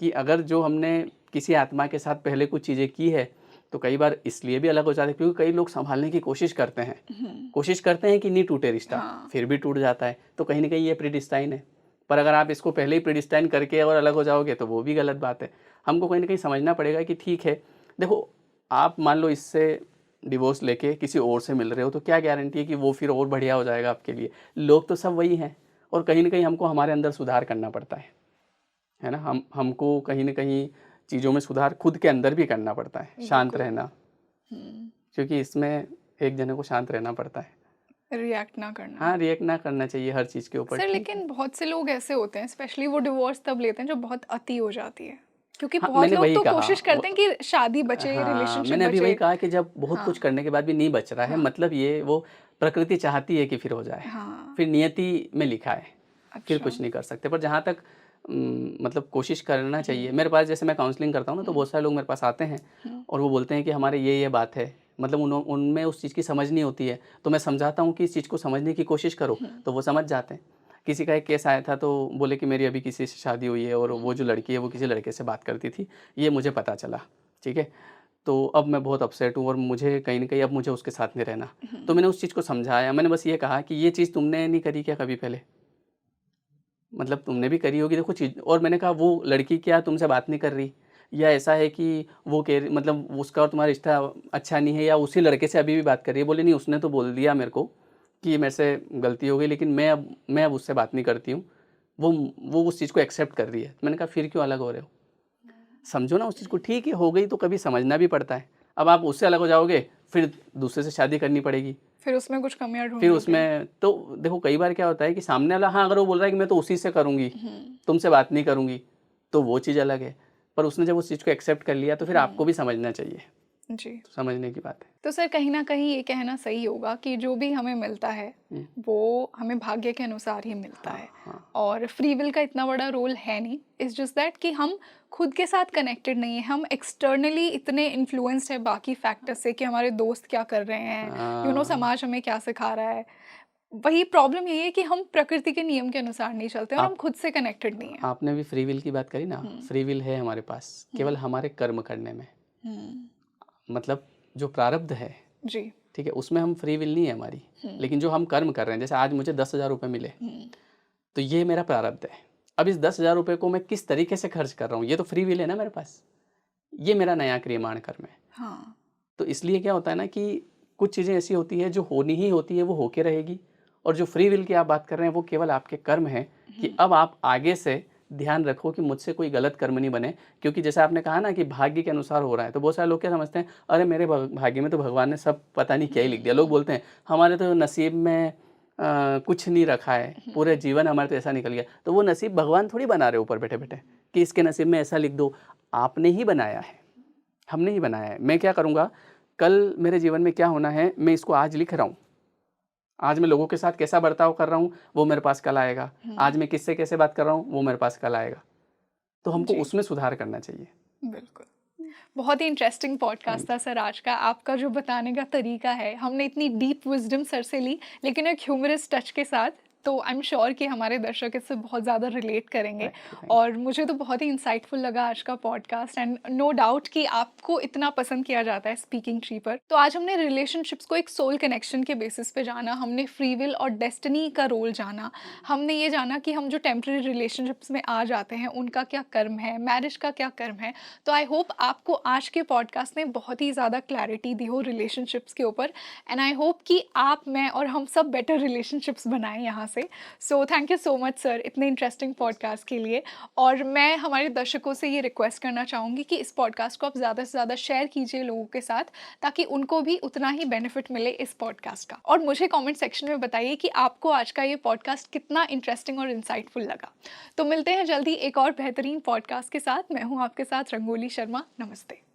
कि अगर जो हमने किसी आत्मा के साथ पहले कुछ चीज़ें की है, तो कई बार इसलिए भी अलग हो जाते हैं क्योंकि कई लोग सँभालने की कोशिश करते हैं। कोशिश करते हैं कि नहीं टूटे रिश्ता, हाँ। फिर भी टूट जाता है, तो कहीं न कहीं ये प्रीडिस्टाइन है। पर अगर आप इसको पहले ही प्रीडिस्टाइन करके और अलग हो जाओगे, तो वो भी गलत बात है। हमको कहीं न कहीं समझना पड़ेगा कि ठीक है, देखो आप मान लो इससे डिवोर्स लेके किसी और से मिल रहे हो, तो क्या गारंटी है कि वो फिर और बढ़िया हो जाएगा आपके लिए? लोग तो सब वही हैं और कहीं न कहीं हमको हमारे अंदर सुधार करना पड़ता है ना? हमको कहीं न कहीं चीज़ों में सुधार खुद के अंदर भी करना पड़ता है, शांत बिल्कुल। रहना, क्योंकि इसमें एक जने को शांत रहना पड़ता है। रिएक्ट ना करना। हाँ, रिएक्ट ना करना चाहिए हर चीज़ के ऊपर, सर ठीक है। लेकिन बहुत से लोग ऐसे होते हैं, स्पेशली वो डिवोर्स तब लेते हैं जब बहुत अति हो जाती है, क्योंकि हाँ, बहुत मैंने लोग वही तो कहा कोशिश करते हैं कि शादी बचे, हाँ, रिलेशनशिप मैंने अभी वही बचे। कहा कि जब बहुत कुछ हाँ। करने के बाद भी नहीं बच रहा है, हाँ। मतलब ये वो प्रकृति चाहती है कि फिर हो जाए, हाँ। फिर नियति में लिखा है, फिर अच्छा। कुछ नहीं कर सकते। पर जहाँ तक मतलब कोशिश करना चाहिए। मेरे पास जैसे मैं काउंसलिंग करता हूँ ना, तो बहुत सारे लोग मेरे पास आते हैं और वो बोलते हैं कि हमारे ये बात है, मतलब उनमें उस चीज़ की समझ नहीं होती है, तो मैं समझाता हूँ कि इस चीज़ को समझने की कोशिश करो, तो वो समझ जाते हैं। किसी का एक केस आया था, तो बोले कि मेरी अभी किसी से शादी हुई है और वो जो लड़की है वो किसी लड़के से बात करती थी, ये मुझे पता चला, ठीक है। तो अब मैं बहुत अपसेट हूँ और मुझे कहीं न कहीं अब मुझे उसके साथ नहीं रहना। तो मैंने उस चीज़ को समझाया, मैंने बस ये कहा कि ये चीज़ तुमने नहीं करी क्या कभी पहले? मतलब तुमने भी करी होगी, देखो चीज़। और मैंने कहा वो लड़की क्या तुमसे बात नहीं कर रही? या ऐसा है कि वो कह रही, मतलब उसका और तुम्हारा रिश्ता अच्छा नहीं है, या उसी लड़के से अभी भी बात कर रही है? बोले नहीं, उसने तो बोल दिया मेरे को कि मेरे से गलती हो गई, लेकिन मैं अब उससे बात नहीं करती हूँ। वो उस चीज़ को एक्सेप्ट कर रही है। मैंने कहा फिर क्यों अलग हो रहे हो? समझो ना उस चीज़ को, ठीक है हो गई तो कभी समझना भी पड़ता है। अब आप उससे अलग हो जाओगे, फिर दूसरे से शादी करनी पड़ेगी। फिर उसमें कुछ कमियां फिर ढूंढोगे। उसमें तो देखो कई बार क्या होता है कि सामने वाला, हाँ, अगर वो बोल रहा है कि मैं तो उसी से करूँगी, तुमसे बात नहीं करूँगी, तो वो चीज़ अलग है। पर उसने जब उस चीज़ को एक्सेप्ट कर लिया, तो फिर आपको भी समझना चाहिए। जी। तो समझने की बात है। तो सर कहीं ना कहीं ये कहना सही होगा कि जो भी हमें मिलता है हुँ। वो हमें भाग्य के अनुसार ही मिलता हाँ, है, हाँ। और फ्री विल का इतना बड़ा रोल है नहीं। इट्स जस्ट दैट कि हम खुद के साथ कनेक्टेड नहीं है, हम एक्सटर्नली इतने इन्फ्लुएंस्ड है बाकी फैक्टर से कि हमारे दोस्त क्या कर रहे हैं, समाज हमें क्या सिखा रहा है। वही प्रॉब्लम यही है कि हम प्रकृति के नियम के अनुसार नहीं चलते और हम आप खुद से कनेक्टेड नहीं है। आपने भी फ्री विल की बात करी ना, फ्री विल है हमारे पास, केवल हमारे कर्म करने में। मतलब जो प्रारब्ध है, जी। ठीक है, उसमें हम फ्री विल नहीं है हमारी। लेकिन जो हम कर्म कर रहे हैं, जैसे आज मुझे 10,000 रुपये मिले, तो ये मेरा प्रारब्ध है। अब इस 10,000 रुपये को मैं किस तरीके से खर्च कर रहा हूँ, ये तो फ्री विल है ना मेरे पास। ये मेरा नया क्रियमाण कर्म है। हाँ। तो इसलिए क्या होता है ना कि कुछ चीज़ें ऐसी होती है जो होनी ही होती है, वो होके रहेगी। और जो फ्री विल की आप बात कर रहे हैं, वो केवल आपके कर्म हैं कि अब आप आगे से ध्यान रखो कि मुझसे कोई गलत कर्म नहीं बने। क्योंकि जैसा आपने कहा ना कि भाग्य के अनुसार हो रहा है, तो बहुत सारे लोग क्या समझते हैं, अरे मेरे भाग्य में तो भगवान ने सब पता नहीं क्या ही लिख दिया। लोग बोलते हैं हमारे तो नसीब में कुछ नहीं रखा है, पूरे जीवन हमारे तो ऐसा निकल गया। तो वो नसीब भगवान थोड़ी बना रहे ऊपर बैठे बैठे कि इसके नसीब में ऐसा लिख दो। आपने ही बनाया है, हमने ही बनाया है। मैं क्या करूँगा, कल मेरे जीवन में क्या होना है, मैं इसको आज लिख रहा हूँ। आज मैं लोगों के साथ कैसा बर्ताव कर रहा हूँ, वो मेरे पास कल आएगा। आज मैं किससे कैसे बात कर रहा हूँ, वो मेरे पास कल आएगा। तो हमको जी। उसमें सुधार करना चाहिए। बिल्कुल। बहुत ही इंटरेस्टिंग पॉडकास्ट थैंक था सर आज का। आपका जो बताने का तरीका है, हमने इतनी डीप विजडम सर से ली, लेकिन एक ह्यूमरस टच के साथ। तो आई एम श्योर कि हमारे दर्शक इससे बहुत ज़्यादा रिलेट करेंगे। Thank you. और मुझे तो बहुत ही इंसाइटफुल लगा आज का पॉडकास्ट, एंड नो डाउट कि आपको इतना पसंद किया जाता है स्पीकिंग ट्री पर। तो आज हमने रिलेशनशिप्स को एक सोल कनेक्शन के बेसिस पे जाना, हमने फ्री विल और डेस्टिनी का रोल जाना, हमने ये जाना कि हम जो टेम्प्रेरी रिलेशनशिप्स में आ जाते हैं उनका क्या कर्म है, मैरिज का क्या कर्म है। तो आई होप आपको आज के पॉडकास्ट ने बहुत ही ज़्यादा क्लैरिटी दी हो रिलेशनशिप्स के ऊपर, एंड आई होप कि आप, मैं और हम सब बेटर रिलेशनशिप्स बनाएं यहाँ से। So thank you so much sir इतने इंटरेस्टिंग पॉडकास्ट के लिए। और मैं हमारे दर्शकों से ये रिक्वेस्ट करना चाहूँगी कि इस पॉडकास्ट को आप ज़्यादा से ज़्यादा शेयर कीजिए लोगों के साथ, ताकि उनको भी उतना ही बेनिफिट मिले इस पॉडकास्ट का। और मुझे कमेंट सेक्शन में बताइए कि आपको आज का ये पॉडकास्ट कितना इंटरेस्टिंग और इंसाइटफुल लगा। तो मिलते हैं जल्दी एक और बेहतरीन पॉडकास्ट के साथ। मैं हूँ आपके साथ रंगोली शर्मा। नमस्ते।